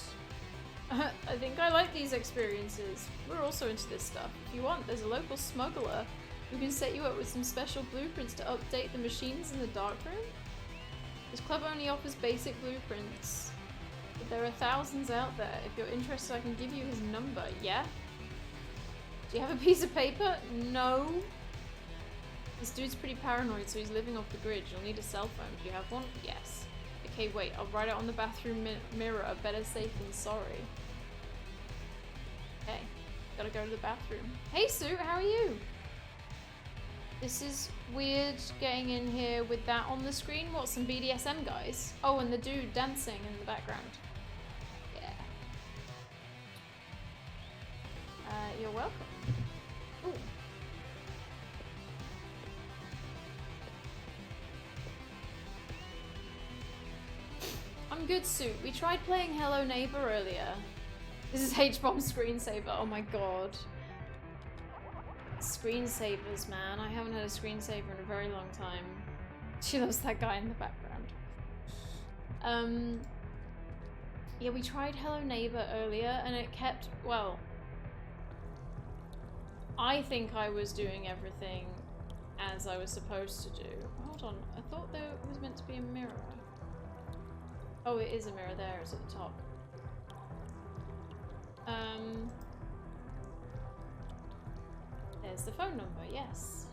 I think I like these experiences. We're also into this stuff. If you want, there's a local smuggler who can set you up with some special blueprints to update the machines in the darkroom. This club only offers basic blueprints, but there are thousands out there. If you're interested, I can give you his number. Yeah? Do you have a piece of paper? No. This dude's pretty paranoid, so he's living off the grid. You'll need a cell phone. Do you have one? Yes. Okay, wait. I'll write it on the bathroom mirror. Better safe than sorry. Okay. Gotta go to the bathroom. Hey, Sue. How are you? This is weird getting in here with that on the screen. What, some BDSM guys? Oh, and the dude dancing in the background. Yeah. You're welcome. Ooh. I'm good, Sue. We tried playing Hello Neighbor earlier. This is H-Bomb's screensaver. Oh my god. Screensavers, man. I haven't had a screensaver in a very long time. She loves that guy in the background. Yeah, we tried Hello Neighbor earlier and it kept, well, I think I was doing everything as I was supposed to do. Hold on, I thought there was meant to be a mirror. Oh, it is a mirror there, it's at the top. There's the phone number, yes.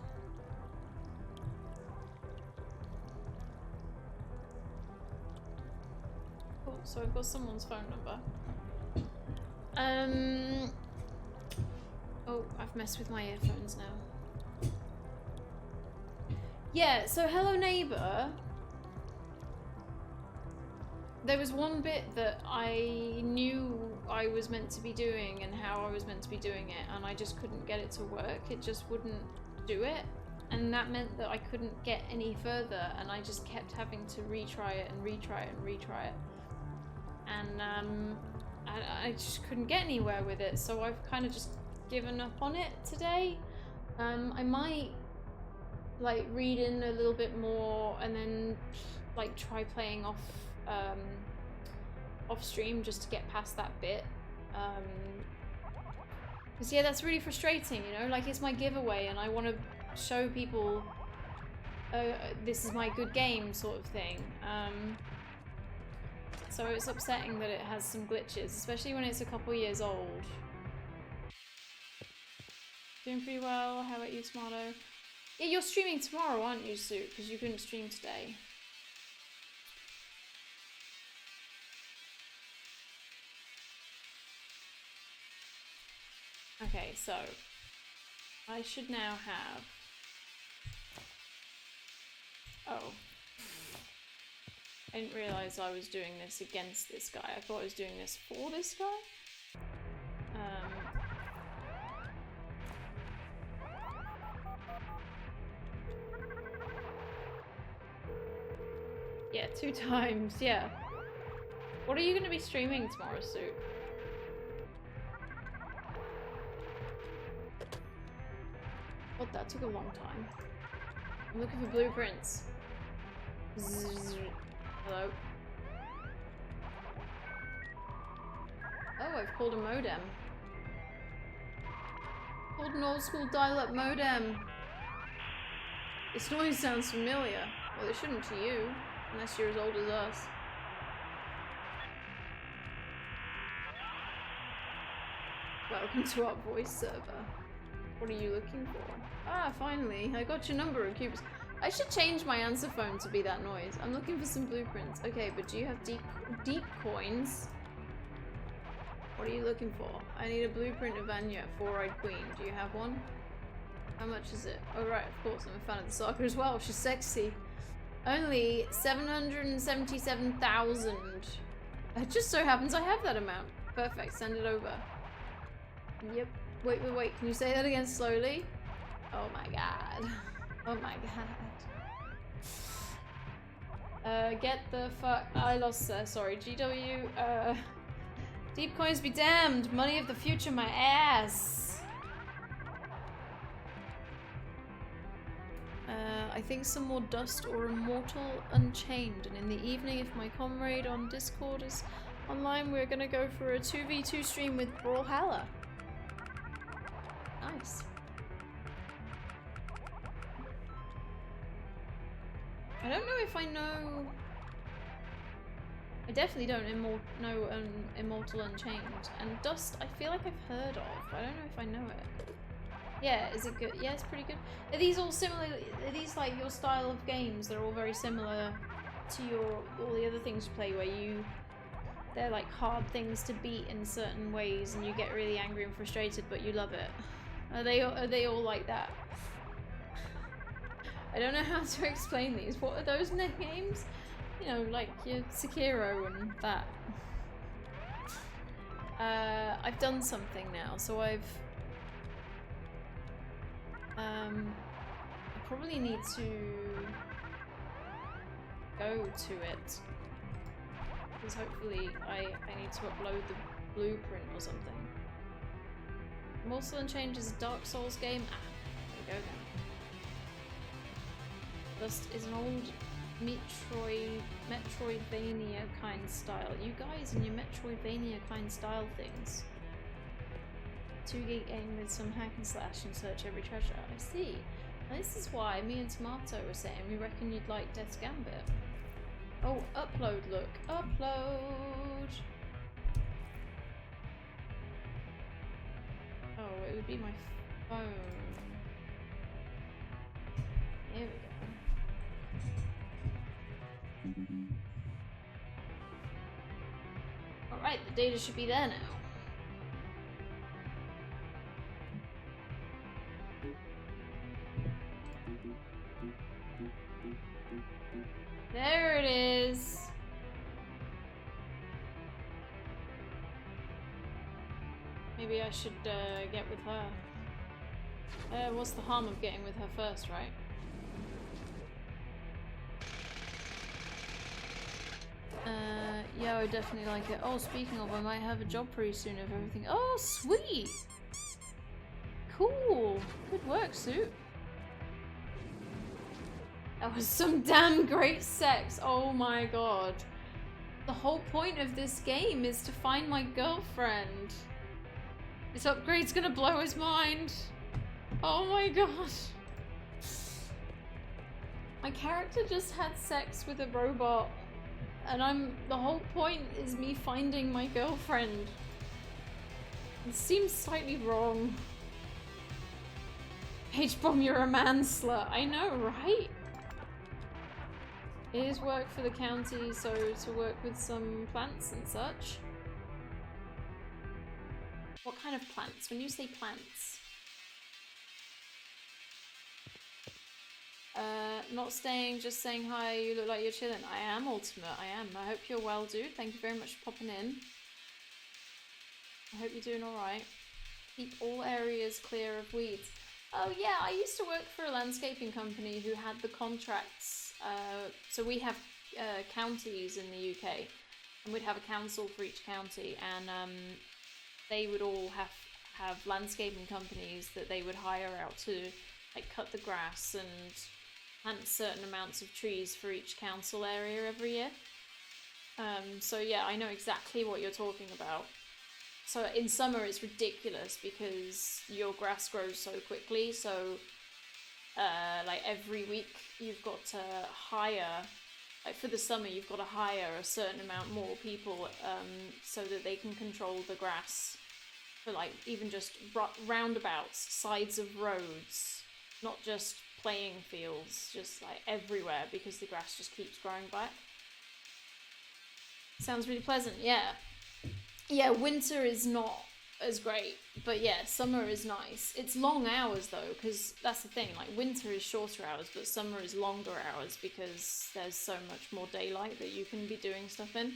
Cool, so I've got someone's phone number. Oh, I've messed with my earphones now. Yeah, so Hello Neighbor. There was one bit that I knew I was meant to be doing and how I was meant to be doing it, and I just couldn't get it to work. It just wouldn't do it, and that meant that I couldn't get any further, and I just kept having to retry it and retry it and retry it. And I just couldn't get anywhere with it, so I've kind of just given up on it today. I might like read in a little bit more and then like try playing off stream just to get past that bit, because yeah, that's really frustrating, you know, like it's my giveaway and I want to show people this is my good game sort of thing, so it's upsetting that it has some glitches, especially when it's a couple years old. Doing pretty well. How about you, Tomato? Yeah, you're streaming tomorrow, aren't you, Sue? Because you couldn't stream today. Okay, so I should now have Oh. I didn't realise I was doing this against this guy. I thought I was doing this for this guy. Yeah, 2 times, yeah. What are you going to be streaming tomorrow, Sue? God, that took a long time. I'm looking for blueprints. Hello. Oh, I've called a modem. Called an old school dial-up modem. This noise sounds familiar. Well, it shouldn't to you, unless you're as old as us. Welcome to our voice server. What are you looking for? Ah, finally. I got your number of cubes. I should change my answer phone to be that noise. I'm looking for some blueprints. Okay, but do you have deep coins? What are you looking for? I need a blueprint of Anya, 4-eyed queen. Do you have one? How much is it? Oh right, of course, I'm a fan of the saga as well. She's sexy. Only 777,000. It just so happens I have that amount. Perfect, send it over. Yep. Wait. Can you say that again slowly? Oh my god. Oh my god. Get the fuck. I lost there. Sorry. GW. Deep coins be damned. Money of the future, my ass. I think some more dust or Immortal Unchained. And in the evening, if my comrade on Discord is online, we're gonna go for a 2v2 stream with Brawlhalla. Nice. I don't know if I know... I definitely don't know Immortal Unchained. And Dust, I feel like I've heard of. I don't know if I know it. Yeah, is it good? Yeah, it's pretty good. Are these all similar? Are these like your style of games? They're all very similar to all the other things you play where they're like hard things to beat in certain ways and you get really angry and frustrated but you love it. Are they all like that? I don't know how to explain these. What are those games? You know, like your Sekiro and that. I've done something now, so I probably need to go to it because hopefully I need to upload the blueprint or something. Immortal Unchained is a Dark Souls game. Ah, there we go then. Dust is an old Metroidvania kind style. You guys and your Metroidvania kind style things. 2-gig game with some hack and slash and search every treasure. I see. And this is why me and Tomato were saying we reckon you'd like Death's Gambit. Oh, upload, look. Upload! Oh, it would be my phone. Here we go. Alright, the data should be there now. There it is. Maybe I should get with her. What's the harm of getting with her first, right? Yeah, I would definitely like it. Oh, speaking of, I might have a job pretty soon if everything... Oh, sweet! Cool! Good work, Suit. That was some damn great sex. Oh my god. The whole point of this game is to find my girlfriend. This upgrade's gonna blow his mind. Oh my god. My character just had sex with a robot. And the whole point is me finding my girlfriend. It seems slightly wrong. H-bomb, you're a man slut. I know, right? It is work for the county, so to work with some plants and such. What kind of plants? When you say plants? Not staying, just saying hi, you look like you're chilling. I am, Ultimate, I am. I hope you're well, dude. Thank you very much for popping in. I hope you're doing alright. Keep all areas clear of weeds. Oh yeah, I used to work for a landscaping company who had the contracts. So we have counties in the UK, and we'd have a council for each county, and they would all have landscaping companies that they would hire out to like cut the grass and plant certain amounts of trees for each council area every year. So yeah, I know exactly what you're talking about. So in summer it's ridiculous because your grass grows so quickly, so like every week you've got to hire, like for the summer you've got to hire a certain amount more people so that they can control the grass for like even just roundabouts, sides of roads, not just playing fields, just like everywhere, because the grass just keeps growing back. Sounds really pleasant, yeah. Yeah, winter is not as great, but yeah, summer is nice. It's long hours though, because that's the thing, like winter is shorter hours, but summer is longer hours because there's so much more daylight that you can be doing stuff in.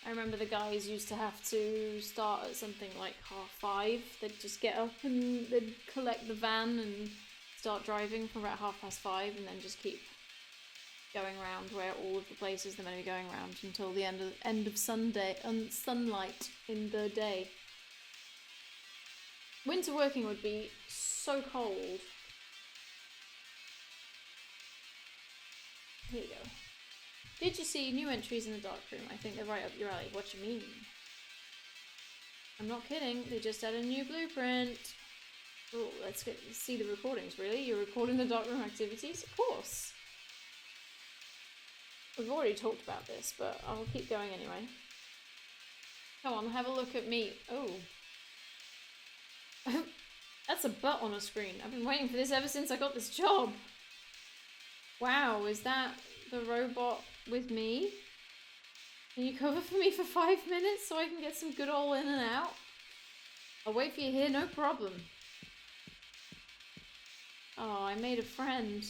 I remember the guys used to have to start at something like 5:30. They'd just get up and they'd collect the van and start driving from about 5:30, and then just keep going around where all of the places they're going to be going around until the end of Sunday sunlight in the day. Winter working would be so cold. Here you go. Did you see new entries in the dark room? I think they're right up your alley. What do you mean? I'm not kidding. They just added a new blueprint. Oh, let's see the recordings. Really? You're recording the dark room activities? Of course. We've already talked about this, but I'll keep going anyway. Come on, have a look at me. Oh. That's a butt on a screen. I've been waiting for this ever since I got this job. Wow, is that the robot with me? Can you cover for me for 5 minutes so I can get some good old in and out? I'll wait for you here, no problem. Oh, I made a friend.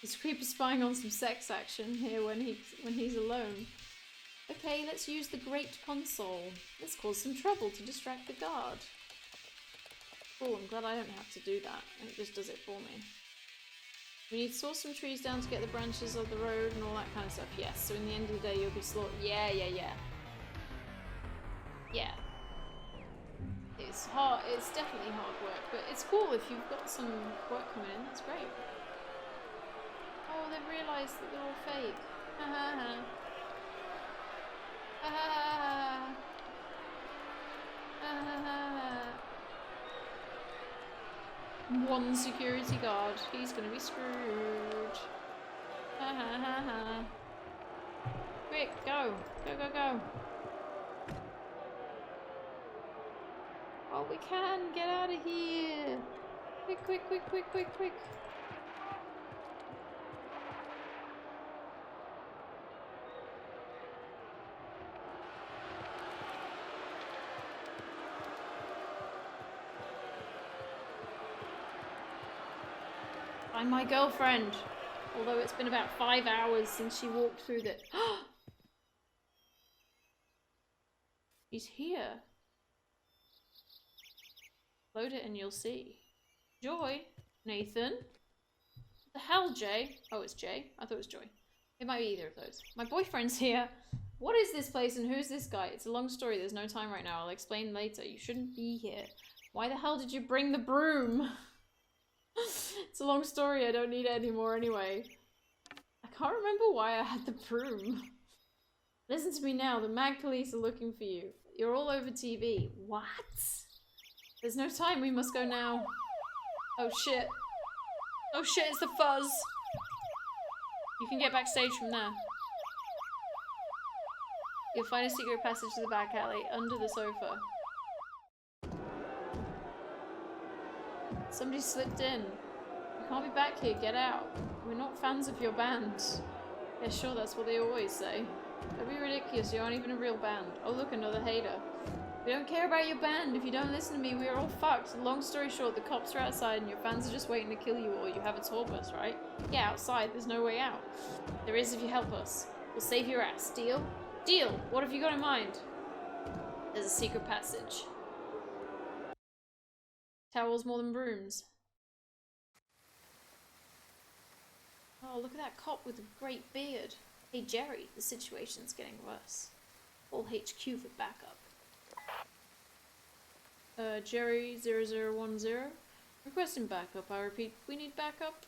This creep is spying on some sex action here when he's alone. Okay, let's use the great console. Let's cause some trouble to distract the guard. Oh, I'm glad I don't have to do that. It just does it for me. We need to saw some trees down to get the branches of the road and all that kind of stuff. Yes, so in the end of the day you'll be slaughtered. Yeah. Yeah. It's hard, it's definitely hard work, but it's cool if you've got some work coming in, that's great. Oh, they've realised that they're all fake. Ha ha ha. Ha ha ha. Ha ha ha. One security guard. He's gonna be screwed. Ha ha ha ha. Quick, go. Go. Oh, we can. Get out of here. Quick. Find my girlfriend. Although it's been about 5 hours since she walked through the... He's here. Load it and you'll see. Joy? Nathan? What the hell, Jay? Oh, it's Jay. I thought it was Joy. It might be either of those. My boyfriend's here. What is this place and who's this guy? It's a long story. There's no time right now. I'll explain later. You shouldn't be here. Why the hell did you bring the broom? It's a long story. I don't need it anymore anyway. I can't remember why I had the broom. Listen to me now. The mag police are looking for you. You're all over TV. What? There's no time. We must go now. Oh shit. Oh shit, it's the fuzz. You can get backstage from there. You'll find a secret passage to the back alley under the sofa. Somebody slipped in. You can't be back here, get out. We're not fans of your band. Yeah, sure, that's what they always say. Don't be ridiculous, you aren't even a real band. Oh look, another hater. We don't care about your band. If you don't listen to me, we are all fucked. Long story short, the cops are outside and your fans are just waiting to kill you all. You have a tour bus, right? Yeah, outside. There's no way out. There is if you help us. We'll save your ass. Deal? Deal! What have you got in mind? There's a secret passage. Towels more than brooms. Oh, look at that cop with a great beard. Hey, Jerry, the situation's getting worse. All HQ for backup. Jerry 0010. Requesting backup. I repeat, we need backup.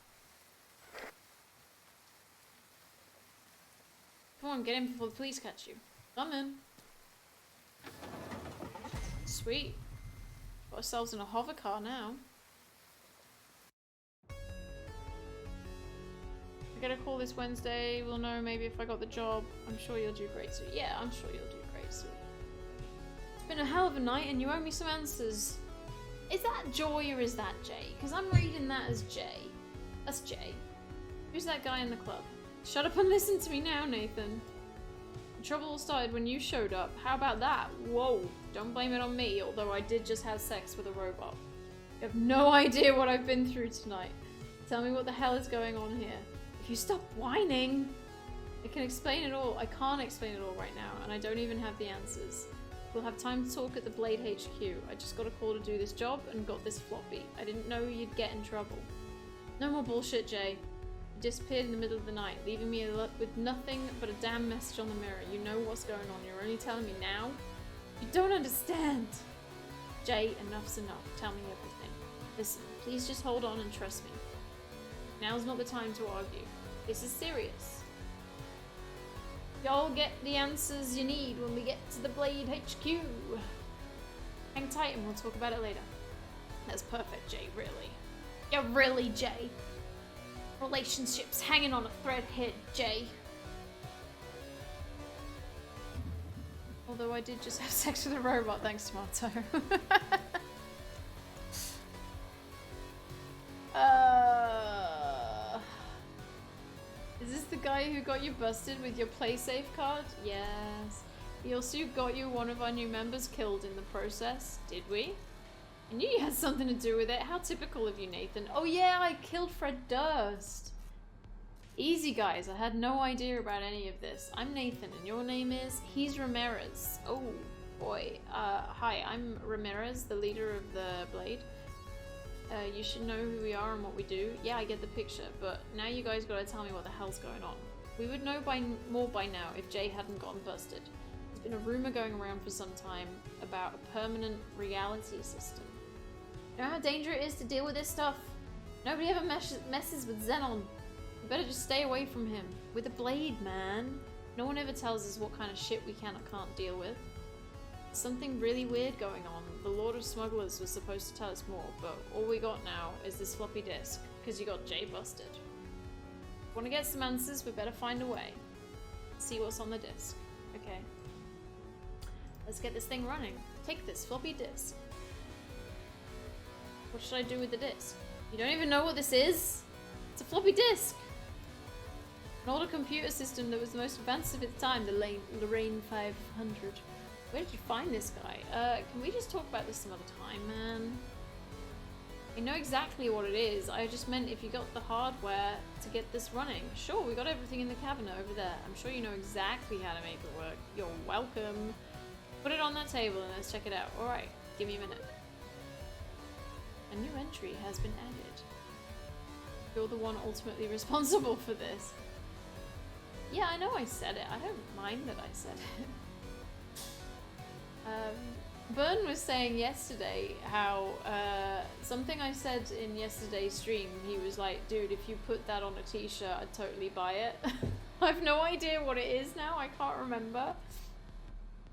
Come on, get in before the police catch you. Come in. Sweet. Got ourselves in a hover car now. I get a call this Wednesday. We'll know maybe if I got the job. I'm sure you'll do great, sweet. Yeah, I'm sure you'll do great, sweet. It's been a hell of a night and you owe me some answers. Is that Joy or is that Jay? Because I'm reading that as Jay. That's Jay. Who's that guy in the club? Shut up and listen to me now, Nathan. The trouble all started when you showed up. How about that? Whoa. Don't blame it on me, although I did just have sex with a robot. You have no idea what I've been through tonight. Tell me what the hell is going on here. If you stop whining, I can explain it all. I can't explain it all right now, and I don't even have the answers. We'll have time to talk at the Blade HQ. I just got a call to do this job and got this floppy. I didn't know you'd get in trouble. No more bullshit, Jay. You disappeared in the middle of the night, leaving me with nothing but a damn message on the mirror. You know what's going on. You're only telling me now? You don't understand. Jay, enough's enough. Tell me everything. Listen, please just hold on and trust me. Now's not the time to argue. This is serious. Y'all get the answers you need when we get to the Blade HQ. Hang tight and we'll talk about it later. That's perfect, Jay, really. Yeah, really, Jay. Relationships hanging on a thread here, Jay. Although I did just have sex with a robot, thanks, Tomato. Is this the guy who got you busted with your PlaySafe card? Yes. He also got you one of our new members killed in the process, did we? I knew you had something to do with it. How typical of you, Nathan. Oh yeah, I killed Fred Durst. Easy, guys. I had no idea about any of this. I'm Nathan, and your name is? He's Ramirez. Oh, boy. Hi, I'm Ramirez, the leader of the Blade. You should know who we are and what we do. Yeah, I get the picture, but now you guys gotta tell me what the hell's going on. We would know more by now if Jay hadn't gotten busted. There's been a rumor going around for some time about a permanent reality system. You know how dangerous it is to deal with this stuff? Nobody ever messes with Xenon. You better just stay away from him. With a blade, man. No one ever tells us what kind of shit we can or can't deal with. Something really weird going on. The Lord of Smugglers was supposed to tell us more, but all we got now is this floppy disk, because you got Jay busted. Want to get some answers? We better find a way. See what's on the disk. Okay. Let's get this thing running. Take this floppy disk. What should I do with the disk? You don't even know what this is? It's a floppy disk! An older computer system that was the most advanced of its time, the Lorraine 500. Where did you find this guy? Can we just talk about this some other time, man? I know exactly what it is. I just meant if you got the hardware to get this running. Sure, we got everything in the cabinet over there. I'm sure you know exactly how to make it work. You're welcome. Put it on that table and let's check it out. Alright, give me a minute. A new entry has been added. You're the one ultimately responsible for this. Yeah, I know I said it. I don't mind that I said it. Byrne was saying yesterday how something I said in yesterday's stream, he was like, dude, if you put that on a t-shirt, I'd totally buy it. I have no idea what it is now, I can't remember.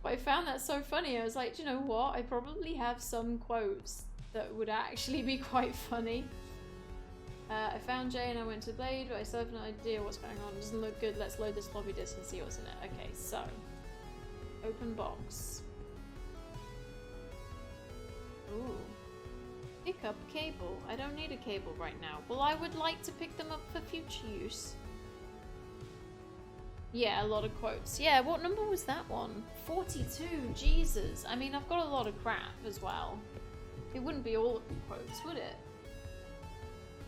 But I found that so funny. I was like, do you know what? I probably have some quotes that would actually be quite funny. I found Jay and I went to Blade, but I still have no idea what's going on. It doesn't look good. Let's load this floppy disk and see what's in it. Okay, so. Open box. Ooh. Pick up cable. I don't need a cable right now. Well, I would like to pick them up for future use. Yeah, a lot of quotes. Yeah, what number was that one? 42, Jesus. I mean, I've got a lot of crap as well. It wouldn't be all of the quotes, would it?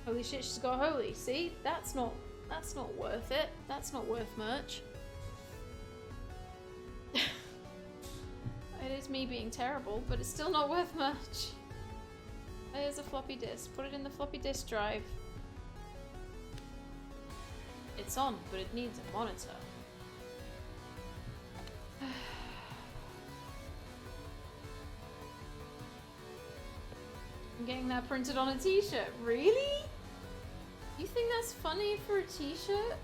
Holy shit, she's got holy. See? That's not worth it. That's not worth much. It is me being terrible, but it's still not worth much. There's a floppy disk. Put it in the floppy disk drive. It's on, but it needs a monitor. I'm getting that printed on a t-shirt. Really? You think that's funny for a t-shirt?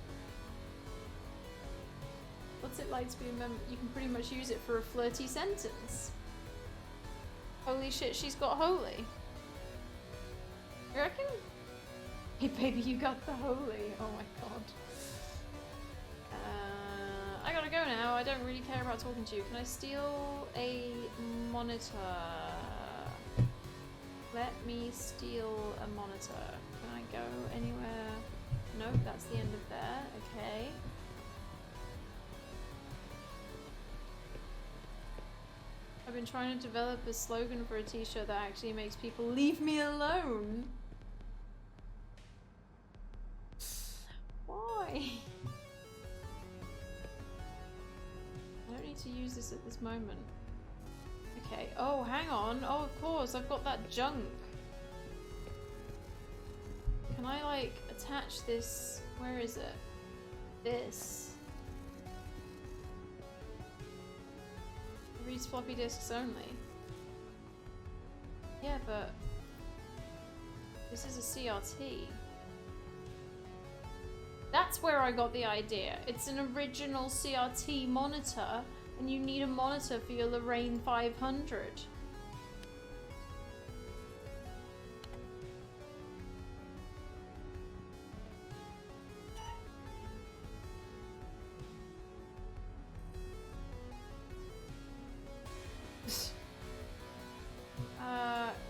What's it like to be a member? You can pretty much use it for a flirty sentence. Holy shit, she's got holy. You reckon? Hey baby, you got the holy. Oh my god. I gotta go now. I don't really care about talking to you. Can I steal a monitor? Let me steal a monitor. Can I go anywhere? Nope, that's the end of there. Okay. I've been trying to develop a slogan for a t-shirt that actually makes people leave me alone. Why? I don't need to use this at this moment. Okay. Oh, hang on. Oh, of course. I've got that junk. Can I, like, attach this? Where is it? This. It reads floppy disks only. Yeah, but this is a CRT. That's where I got the idea. It's an original CRT monitor, and you need a monitor for your Lorraine 500.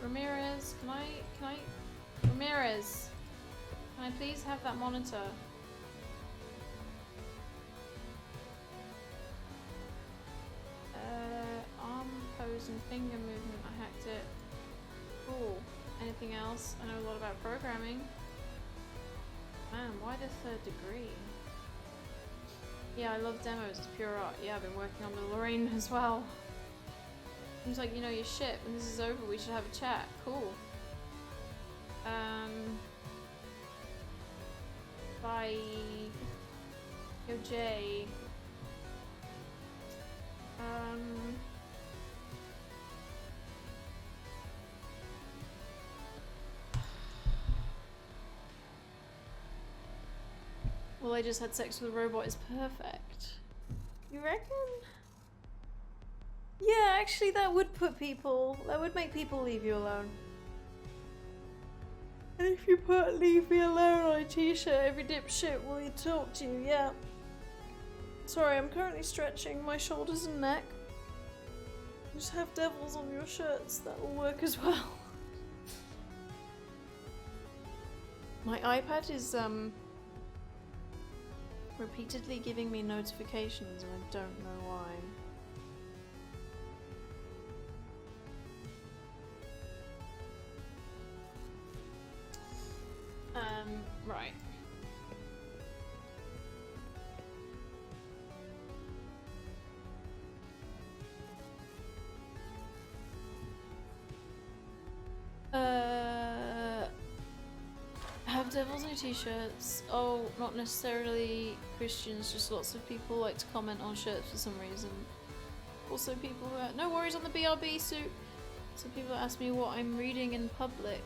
Ramirez, Ramirez, can I please have that monitor? Arm pose and finger movement, I hacked it. Cool. Anything else? I know a lot about programming. Man, why the third degree? Yeah, I love demos, it's pure art. Yeah, I've been working on the Lorraine as well. Seems like you know your shit. When this is over, we should have a chat. Cool. Bye. Yo, Jay. Well, I just had sex with a robot is perfect. You reckon? Yeah, actually that would make people leave you alone. And if you put leave me alone on a t-shirt, every dipshit will talk to you, yeah. Sorry, I'm currently stretching my shoulders and neck. Just have devils on your shirts, that will work as well. My iPad is repeatedly giving me notifications and I don't know why. Right. Have devils on your t-shirts. Oh, not necessarily Christians, just lots of people like to comment on shirts for some reason. Also people who no worries on the BRB suit. Some people ask me what I'm reading in public.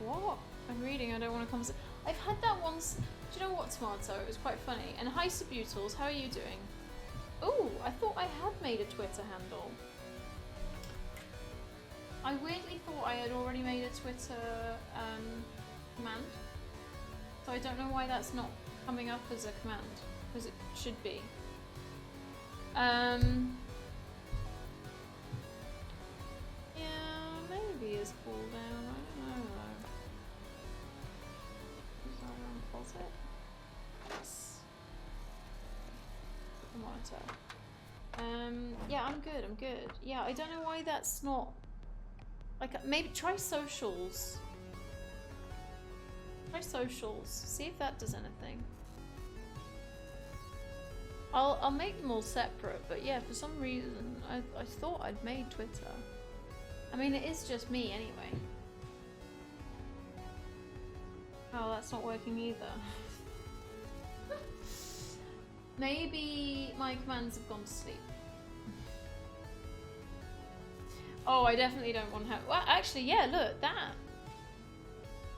What? I'm reading, I don't want to come. I've had that once. Do you know what, Tomato? It was quite funny. And hi, Sabutals, how are you doing? Oh, I thought I had made a Twitter handle. I weirdly thought I had already made a Twitter command. So I don't know why that's not coming up as a command. Because it should be. Yeah, maybe it's cooldown. I don't know though. monitor. Yeah, I'm good, I'm good. Yeah, I don't know why that's not... Like, maybe try socials. Try socials. See if that does anything. I'll make them all separate, but yeah, for some reason, I thought I'd made Twitter. I mean, it is just me anyway. Oh, that's not working either. Maybe my commands have gone to sleep. Oh, I definitely don't want to. Well, actually, yeah, look,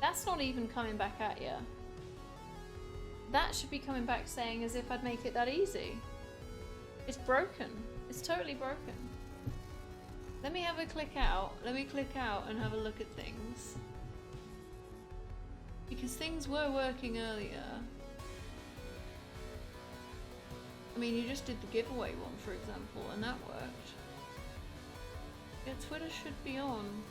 that's not even coming back at you. That should be coming back saying as if I'd make it that easy. It's broken. It's totally broken. Let me have a click out. Let me click out and have a look at things. Because things were working earlier. I mean, you just did the giveaway one, for example, and that worked. Yeah, Twitter should be on.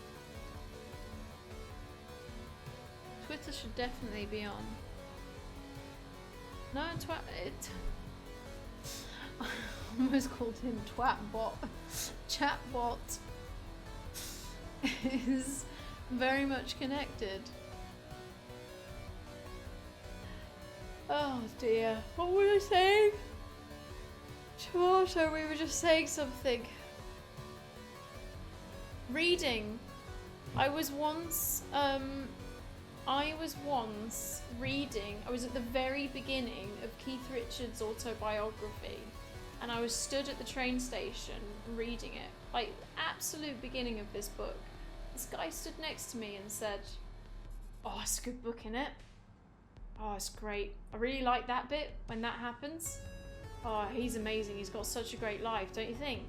Twitter should definitely be on. No, I almost called him Twatbot. Chatbot is very much connected. Oh dear, what were I saying? So we were just saying something. Reading. I was once reading, I was at the very beginning of Keith Richards' autobiography, and I was stood at the train station reading it, like absolute beginning of this book. This guy stood next to me and said, "Oh, it's a good book, innit? Oh, it's great. I really like that bit when that happens. Oh, he's amazing. He's got such a great life, don't you think?"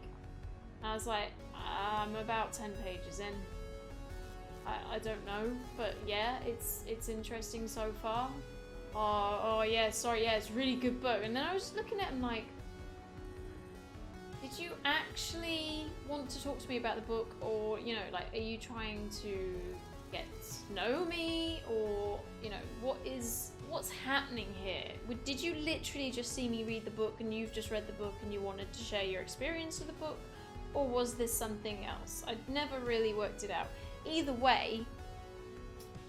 And I was like, I'm about 10 pages in. I don't know, but yeah, it's interesting so far. Oh yeah, sorry, yeah, it's a really good book. And then I was just looking at him like, did you actually want to talk to me about the book, or, you know, like, are you trying to get to know me, or, you know, what's happening here? Did you literally just see me read the book and you've just read the book and you wanted to share your experience of the book, or was this something else? I'd never really worked it out. Either way,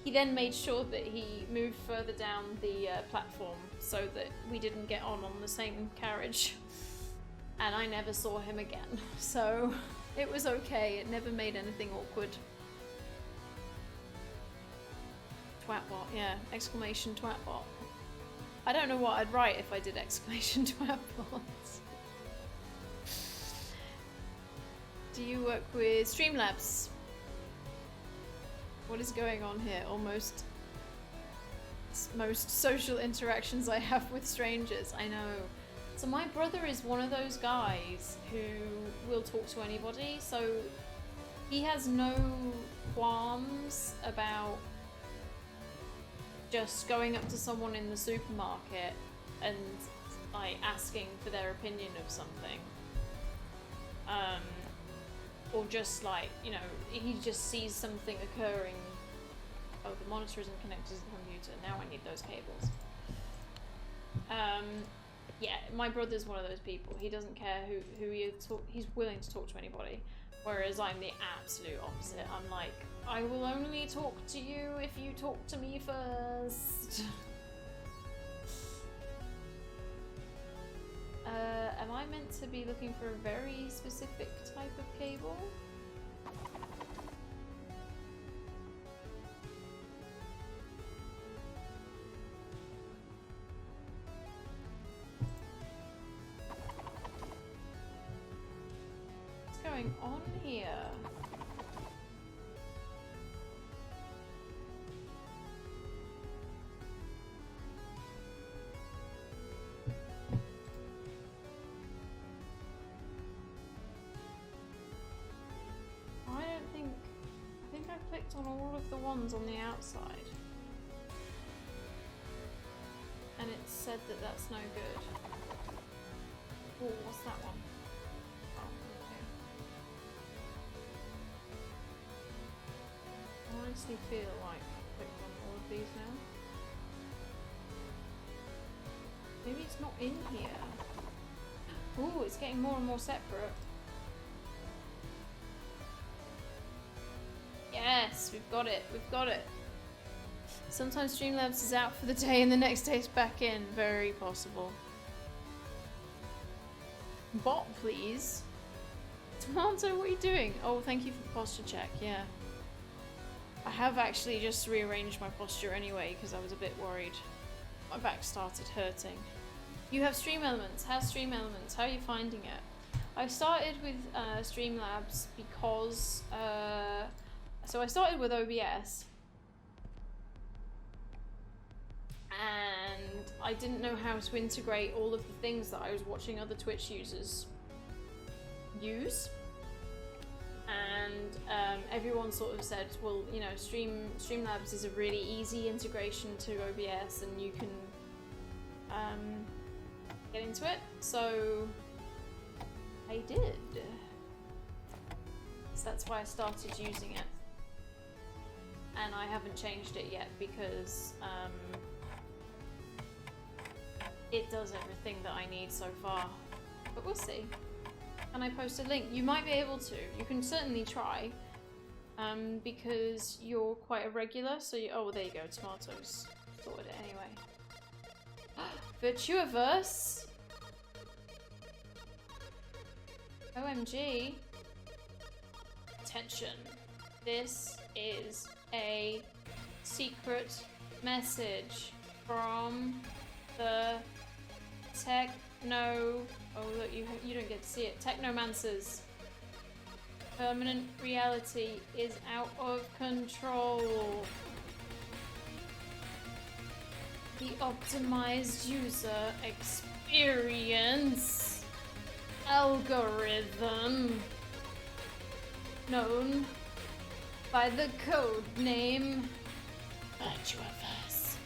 he then made sure that he moved further down the platform so that we didn't get on the same carriage, and I never saw him again. So it was okay. It never made anything awkward. Twatbot, yeah, exclamation Twatbot. I don't know what I'd write if I did exclamation Twatbot. Do you work with Streamlabs? What is going on here? Almost most social interactions I have with strangers. I know. So my brother is one of those guys who will talk to anybody. So he has no qualms about just going up to someone in the supermarket and like asking for their opinion of something. Or just like, you know, he just sees something occurring. Oh, the monitor isn't connected to the computer. Now I need those cables. Yeah, my brother's one of those people. He doesn't care who he's willing to talk to anybody. Whereas I'm the absolute opposite. I'm like, I will only talk to you if you talk to me first. Am I meant to be looking for a very specific type of cable? What's going on here? I clicked on all of the ones on the outside, and it said that that's no good. Oh, what's that one? Oh, okay. I honestly feel like I clicked on all of these now. Maybe it's not in here. Ooh, it's getting more and more separate. Yes, we've got it. We've got it. Sometimes Streamlabs is out for the day and the next day it's back in. Very possible. Bot, please. Tomato, what are you doing? Oh, thank you for the posture check. Yeah. I have actually just rearranged my posture anyway because I was a bit worried. My back started hurting. You have Stream Elements. How's Stream Elements? How are you finding it? I started with Streamlabs because... so I started with OBS. And I didn't know how to integrate all of the things that I was watching other Twitch users use. And everyone sort of said, well, you know, Streamlabs is a really easy integration to OBS and you can get into it. So I did. So that's why I started using it. And I haven't changed it yet because it does everything that I need so far. But we'll see. Can I post a link? You might be able to. You can certainly try. Because you're quite a regular, so you... Oh, there you go. Tomatoes. Sorted it anyway. VirtuaVerse? OMG. Attention. This is a secret message from the Techno... Oh, look, you don't get to see it. Technomancers. Permanent reality is out of control. The optimized user experience algorithm, known by the code name VirtuaVerse,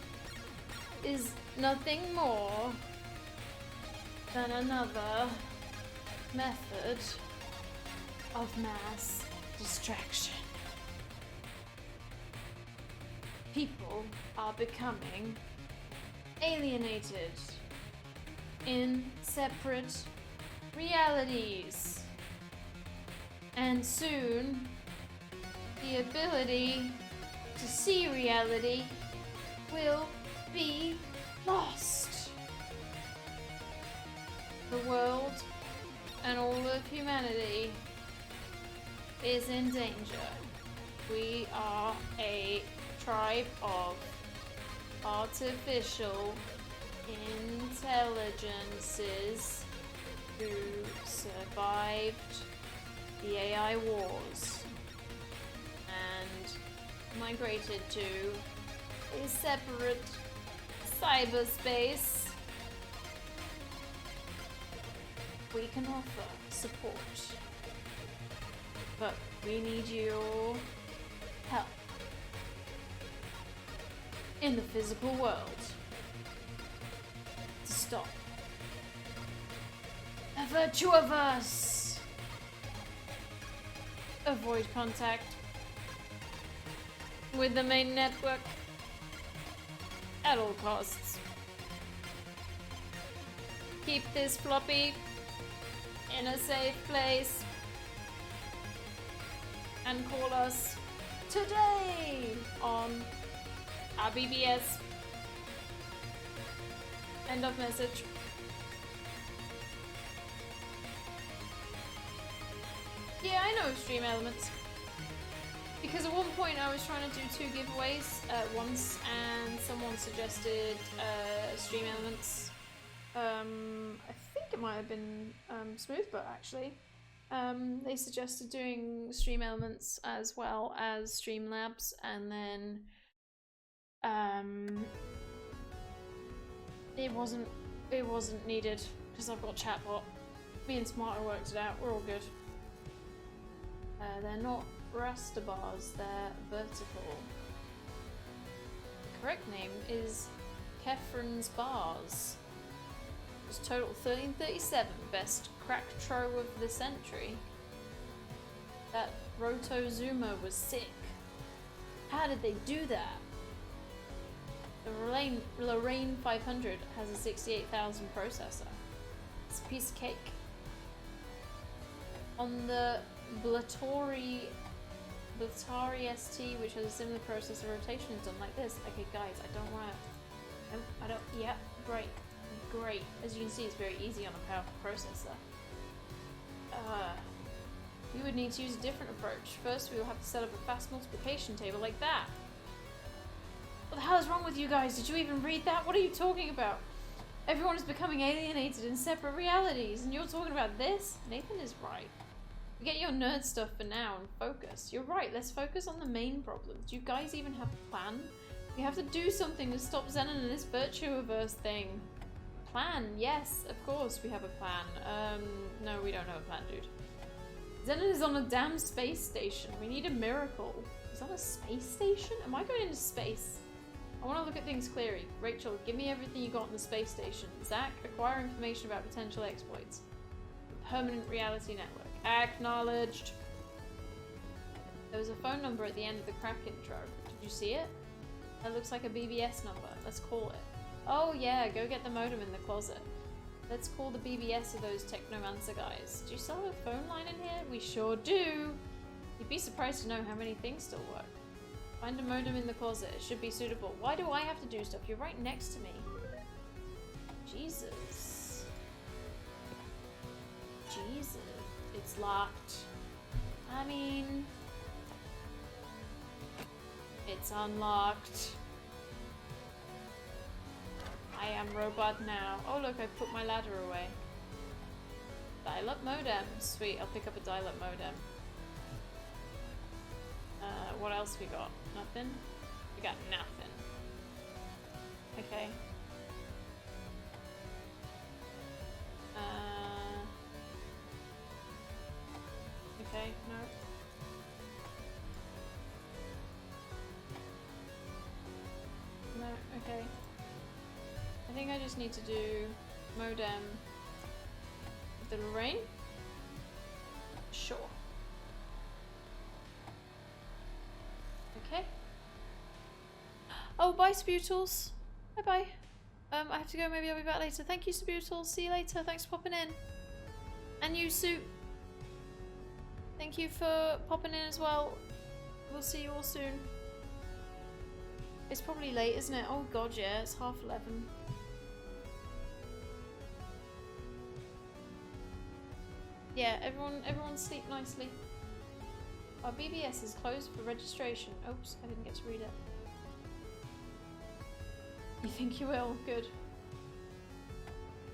is nothing more than another method of mass distraction. People are becoming alienated in separate realities. And soon, the ability to see reality will be lost. The world and all of humanity is in danger. We are a tribe of artificial intelligences who survived the AI wars and migrated to a separate cyberspace. We can offer support, but we need your help in the physical world to stop the VirtuaVerse. Avoid contact with the main network at all costs. Keep this floppy in a safe place and call us today on our BBS. End of message. Yeah, I know Stream Elements. Because at one point I was trying to do 2 giveaways at once and someone suggested Stream Elements. I think it might have been Smoothbutt actually. They suggested doing Stream Elements as well as Streamlabs, and then it wasn't needed because I've got chatbot. Me and Smarter worked it out. We're all good. They're not raster bars, they're vertical. The correct name is Kefren's Bars. It was total 1337, best crack tro of the century. That Roto Zuma was sick. How did they do that? The Lorraine 500 has a 68,000 processor. It's a piece of cake. on the Blatari ST, which has a similar process of rotation, is done like this. Okay, guys, I don't want to. I don't. Yeah, great. Great. As you can see, it's very easy on a powerful processor. We would need to use a different approach. First, we will have to set up a fast multiplication table like that. What the hell is wrong with you guys? Did you even read that? What are you talking about? Everyone is becoming alienated in separate realities, and you're talking about this? Nathan is right. Forget your nerd stuff for now and focus. You're right, let's focus on the main problem. Do you guys even have a plan? We have to do something to stop Zenon and this VirtuaVerse thing. Plan? Yes, of course we have a plan. No, we don't have a plan, dude. Zenon is on a damn space station. We need a miracle. He's on a space station? Am I going into space? I want to look at things clearly. Rachel, give me everything you got on the space station. Zach, acquire information about potential exploits. The permanent reality network. Acknowledged. There was a phone number at the end of the crack intro. Did you see it? That looks like a BBS number. Let's call it. Oh yeah, go get the modem in the closet. Let's call the BBS of those Technomancer guys. Do you still have a phone line in here? We sure do. You'd be surprised to know how many things still work. Find a modem in the closet. It should be suitable. Why do I have to do stuff? You're right next to me. Jesus. Jesus. It's locked. I mean... It's unlocked. I am robot now. Oh look, I put my ladder away. Dial-up modem. Sweet, I'll pick up a dial-up modem. What else we got? Nothing? We got nothing. Okay. Okay, no. No, okay. I think I just need to do modem with the Lorraine. Sure. Okay. Oh, bye, Sputals. Bye-bye. I have to go. Maybe I'll be back later. Thank you, Sputals. See you later. Thanks for popping in. And you, Suit. Thank you for popping in as well. We'll see you all soon. It's probably late, isn't it? Oh god, yeah. It's 11:30. Yeah, everyone sleep nicely. Our BBS is closed for registration. Oops, I didn't get to read it. You think you will? Good.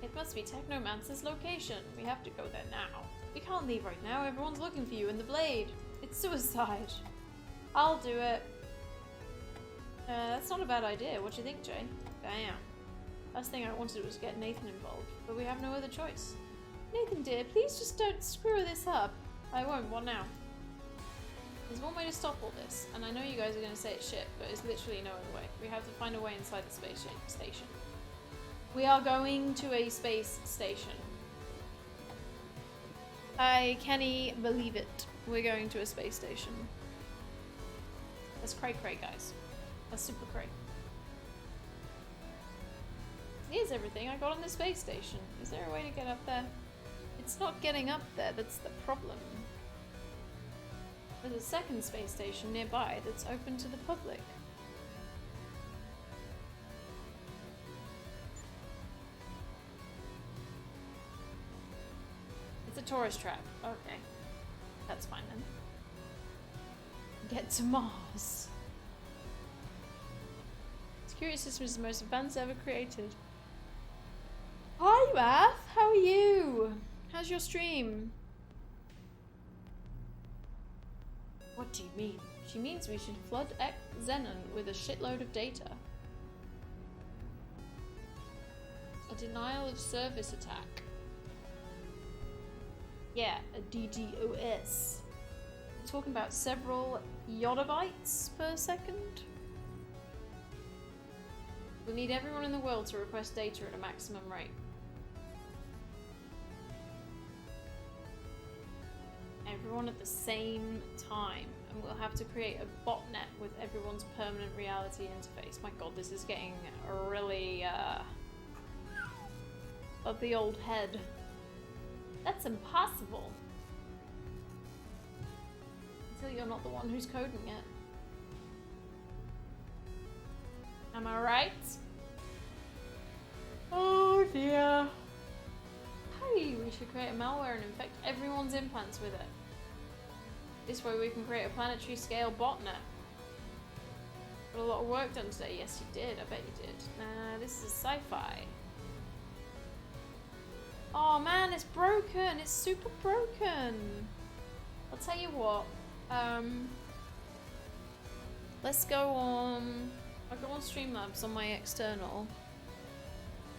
It must be Technomancer's location. We have to go there now. We can't leave right now. Everyone's looking for you in the Blade. It's suicide. I'll do it. That's not a bad idea. What do you think, Jay? Damn. Last thing I wanted was to get Nathan involved, but we have no other choice. Nathan dear, please just don't screw this up. I won't. What now? There's one way to stop all this, and I know you guys are going to say it's shit, but it's literally no other way. We have to find a way inside the space station. We are going to a space station. I can't believe it. We're going to a space station. That's cray cray, guys. That's super cray. Here's everything I got on the space station. Is there a way to get up there? It's not getting up there, that's the problem. There's a second space station nearby that's open to the public. It's a tourist trap. Okay. That's fine then. Get to Mars. Security system is the most advanced ever created. Hi, Math. How are you? How's your stream? What do you mean? She means we should flood Zenon with a shitload of data. A denial of service attack. Yeah, a DDoS. We're talking about several yottabytes per second. We'll need everyone in the world to request data at a maximum rate. Everyone at the same time, and we'll have to create a botnet with everyone's permanent reality interface. My god, this is getting really of the old head. That's impossible. Until you're not the one who's coding it. Am I right? Oh dear. Hey, we should create a malware and infect everyone's implants with it. This way we can create a planetary scale botnet. Got a lot of work done today. Yes, you did. I bet you did. This is sci-fi. Oh man, it's broken. It's super broken. I'll tell you what. Let's go on. I'll go on Streamlabs on my external,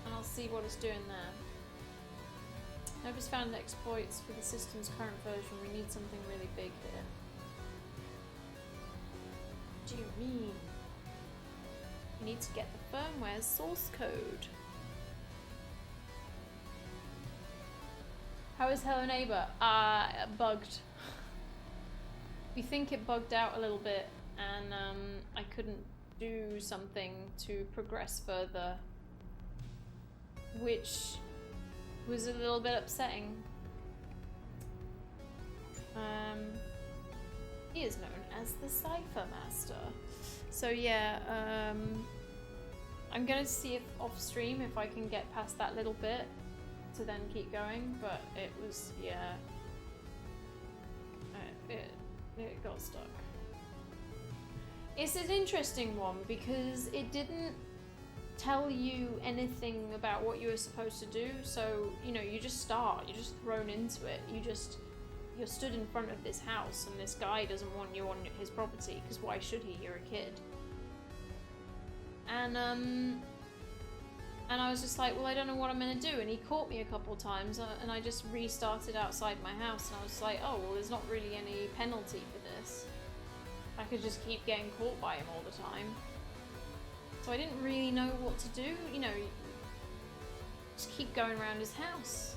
and I'll see what it's doing there. Nobody's found exploits for the system's current version. We need something really big here. What do you mean? We need to get the firmware's source code. How is Hello Neighbor? Bugged. We think it bugged out a little bit, and I couldn't do something to progress further, which was a little bit upsetting. He is known as the Cipher Master. So yeah, I'm gonna see if off stream if I can get past that little bit to then keep going, but it was, yeah, it got stuck. It's an interesting one because it didn't tell you anything about what you were supposed to do, so you know, you just start, you're just thrown into it, you're stood in front of this house and this guy doesn't want you on his property, because why should he? You're a kid. And I was just like, well, I don't know what I'm gonna do, and he caught me a couple times, and I just restarted outside my house, and I was like, oh, well, there's not really any penalty for this. I could just keep getting caught by him all the time. So I didn't really know what to do, you know, just keep going around his house.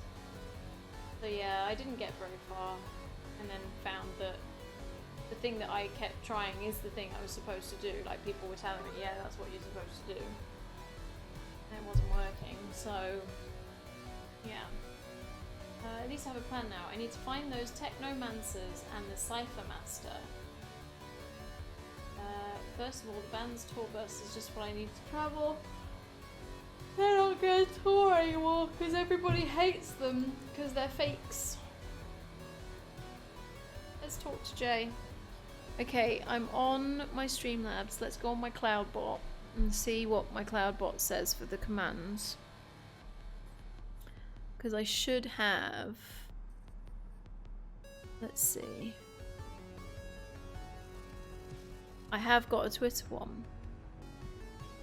So yeah, I didn't get very far, and then found that the thing that I kept trying is the thing I was supposed to do. Like, people were telling me, yeah, that's what you're supposed to do. And it wasn't working, so yeah. At least I have a plan now. I need to find those Technomancers and the Cipher Master. First of all, the band's tour bus is just what I need to travel. They're not going to tour anymore because everybody hates them because they're fakes. Let's talk to Jay. Okay, I'm on my Streamlabs. Let's go on my CloudBot and see what my CloudBot says for the commands. Because I should have... Let's see. I have got a Twitter one.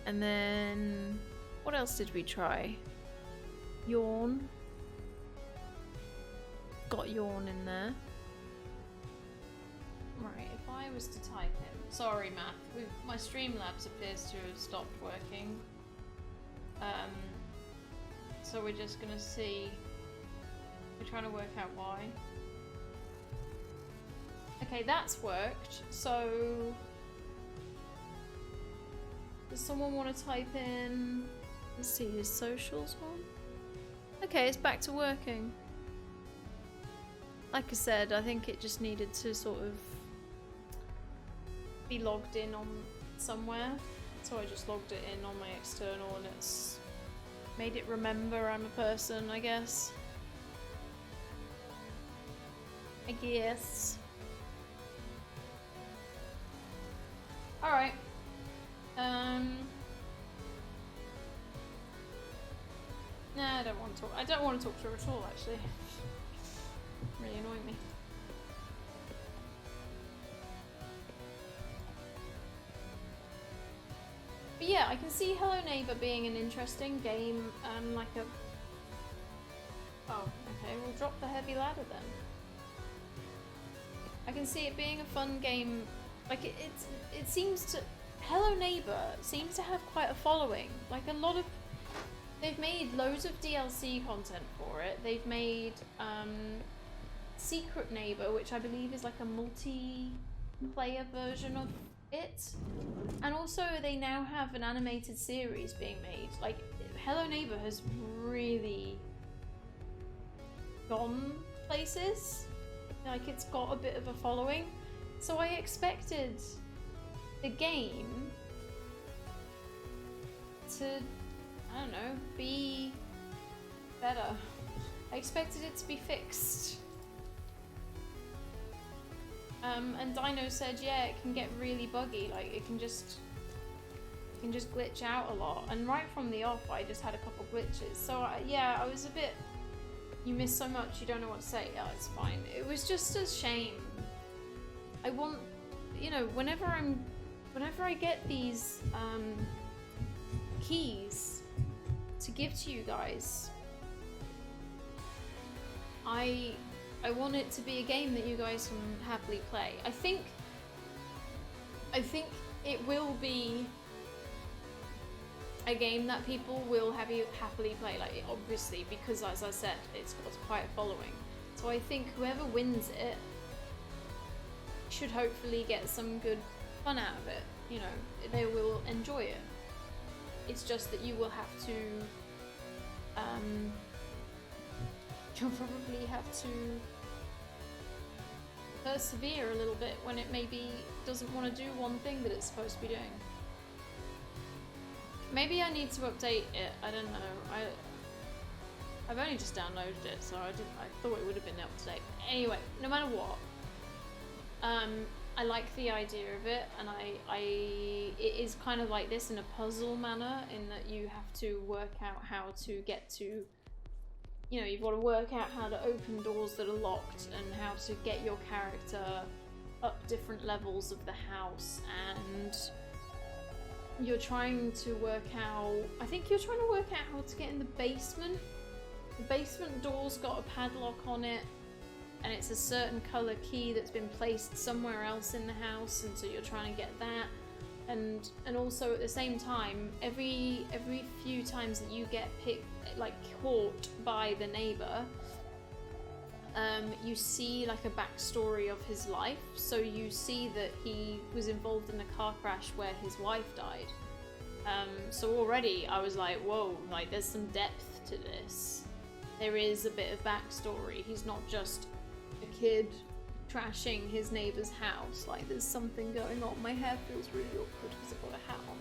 And then... What else did we try? Yawn. Got yawn in there. Right, if I was to type in... Sorry, Math. My Streamlabs appears to have stopped working. So we're just gonna see... We're trying to work out why. Okay, that's worked. So... Does someone want to type in... Let's see, his socials one? Okay, it's back to working. Like I said, I think it just needed to sort of be logged in on somewhere. So I just logged it in on my external and it's made it remember I'm a person, I guess. I guess. Alright. Nah, I don't want to talk. I don't want to talk to her at all, actually. Really annoying me. But yeah, I can see Hello Neighbor being an interesting game, like a... Oh, okay, we'll drop the heavy ladder then. I can see it being a fun game. Like, it seems to... Hello Neighbor seems to have quite a following. Like, a lot of... They've made loads of DLC content for it. They've made Secret Neighbor, which I believe is like a multiplayer version of it. And also they now have an animated series being made. Like, Hello Neighbor has really gone places. Like, it's got a bit of a following. So I expected the game to, I don't know, be better. I expected it to be fixed. And Dino said, yeah, it can get really buggy, like it can just glitch out a lot. And right from the off, I just had a couple glitches. So yeah, I was a bit, you miss so much, you don't know what to say. Yeah, it's fine. It was just a shame. I want, you know, whenever I get these keys to give to you guys, I want it to be a game that you guys can happily play. I think it will be a game that people will happily play, like obviously, because as I said, it's got quite a following. So I think whoever wins it should hopefully get some good fun out of it. You know, they will enjoy it. It's just that you will have to, you'll probably have to persevere a little bit when it maybe doesn't want to do one thing that it's supposed to be doing. Maybe I need to update it, I don't know. I've only just downloaded it, so I thought it would have been up to date. Anyway, no matter what, I like the idea of it, and it is kind of like this in a puzzle manner, in that you have to work out how to get to, you know, you've got to work out how to open doors that are locked and how to get your character up different levels of the house, and you're trying to work out, I think you're trying to work out how to get in the basement. The basement door's got a padlock on it, and it's a certain colour key that's been placed somewhere else in the house, and so you're trying to get that. And also at the same time, every few times that you get caught by the neighbour, you see like a backstory of his life. So you see that he was involved in a car crash where his wife died. So already I was like, whoa, like there's some depth to this. There is a bit of backstory. He's not just a kid trashing his neighbour's house. Like there's something going on. My hair feels really awkward because I've got a hat on.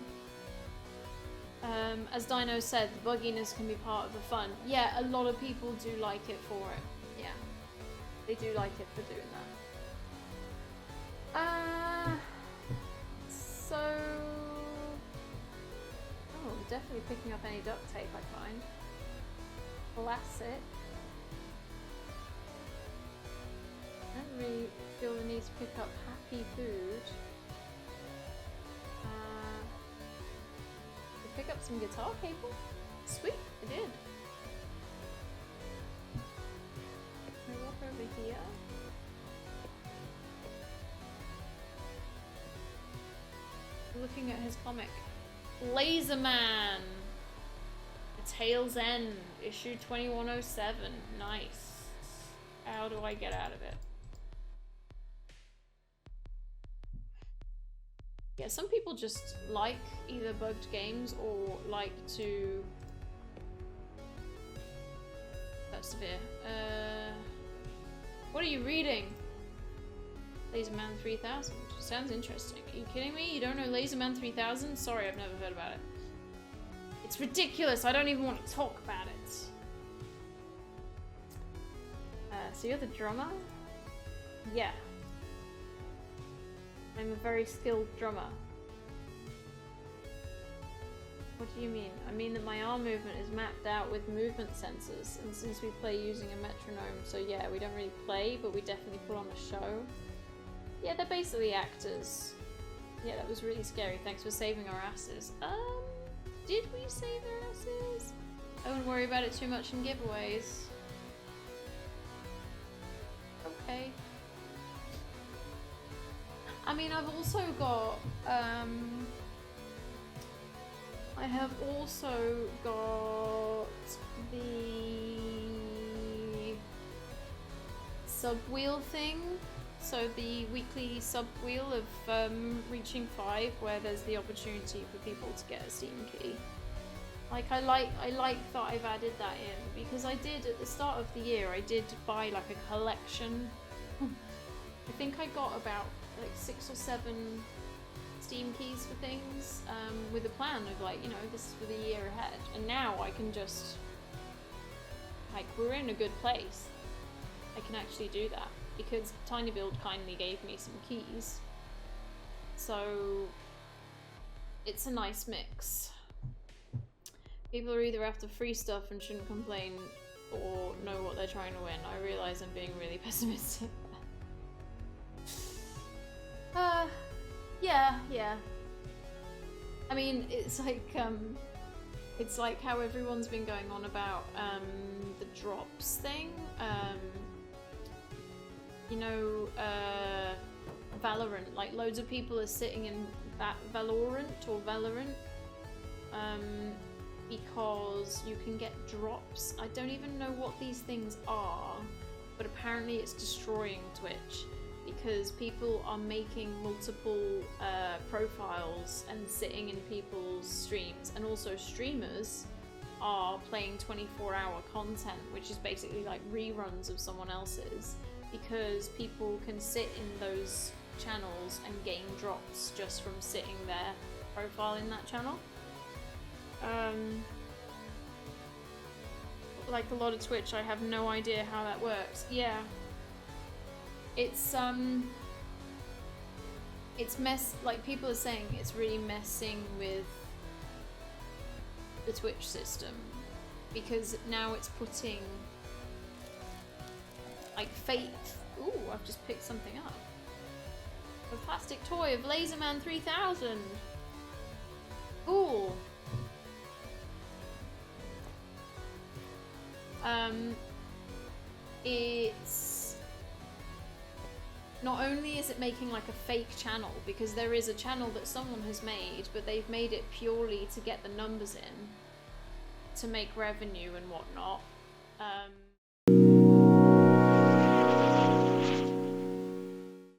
As Dino said, the bugginess can be part of the fun. Yeah, a lot of people do like it for it. Yeah, they do like it for doing that. So, oh, I'm definitely picking up any duct tape I find. Classic. I don't really feel the need to pick up happy food. Pick up some guitar cable. Sweet, I did. Can I walk over here? Looking at his comic. Laserman! The Tale's End, issue 2107. Nice. How do I get out of it? Yeah, some people just like either bugged games or like to persevere. What are you reading? Laserman 3000. Sounds interesting. Are you kidding me? You don't know Laserman 3000? Sorry, I've never heard about it. It's ridiculous. I don't even want to talk about it. So you're the drummer? Yeah. I'm a very skilled drummer. What do you mean? I mean that my arm movement is mapped out with movement sensors, and since we play using a metronome, so yeah, we don't really play, but we definitely put on a show. Yeah, they're basically actors. Yeah, that was really scary. Thanks for saving our asses. Did we save our asses? I wouldn't worry about it too much in giveaways. Okay. I mean, I've also got, I have also got the sub-wheel thing. So the weekly sub-wheel of reaching 5, where there's the opportunity for people to get a Steam key. Like, I like that I've added that in, because I did, at the start of the year, I did buy like a collection. I think I got about like 6 or 7 Steam keys for things, with a plan of like, you know, this is for the year ahead. And now I can just, like, we're in a good place. I can actually do that because TinyBuild kindly gave me some keys. So it's a nice mix. People are either after free stuff and shouldn't complain or know what they're trying to win. I realise I'm being really pessimistic. Yeah. I mean, it's like how everyone's been going on about the drops thing. You know, Valorant. Like, loads of people are sitting in Valorant or Valorant because you can get drops. I don't even know what these things are, but apparently it's destroying Twitch because people are making multiple profiles and sitting in people's streams, and also streamers are playing 24-hour content, which is basically like reruns of someone else's, because people can sit in those channels and gain drops just from sitting their profile in that channel. Like a lot of Twitch, I have no idea how that works. Yeah. It's like people are saying it's really messing with the Twitch system, because now it's putting like fake. Ooh, I've just picked something up. A plastic toy of Laserman 3000. Cool. It's not only is it making like a fake channel, because there is a channel that someone has made, but they've made it purely to get the numbers in, to make revenue and whatnot.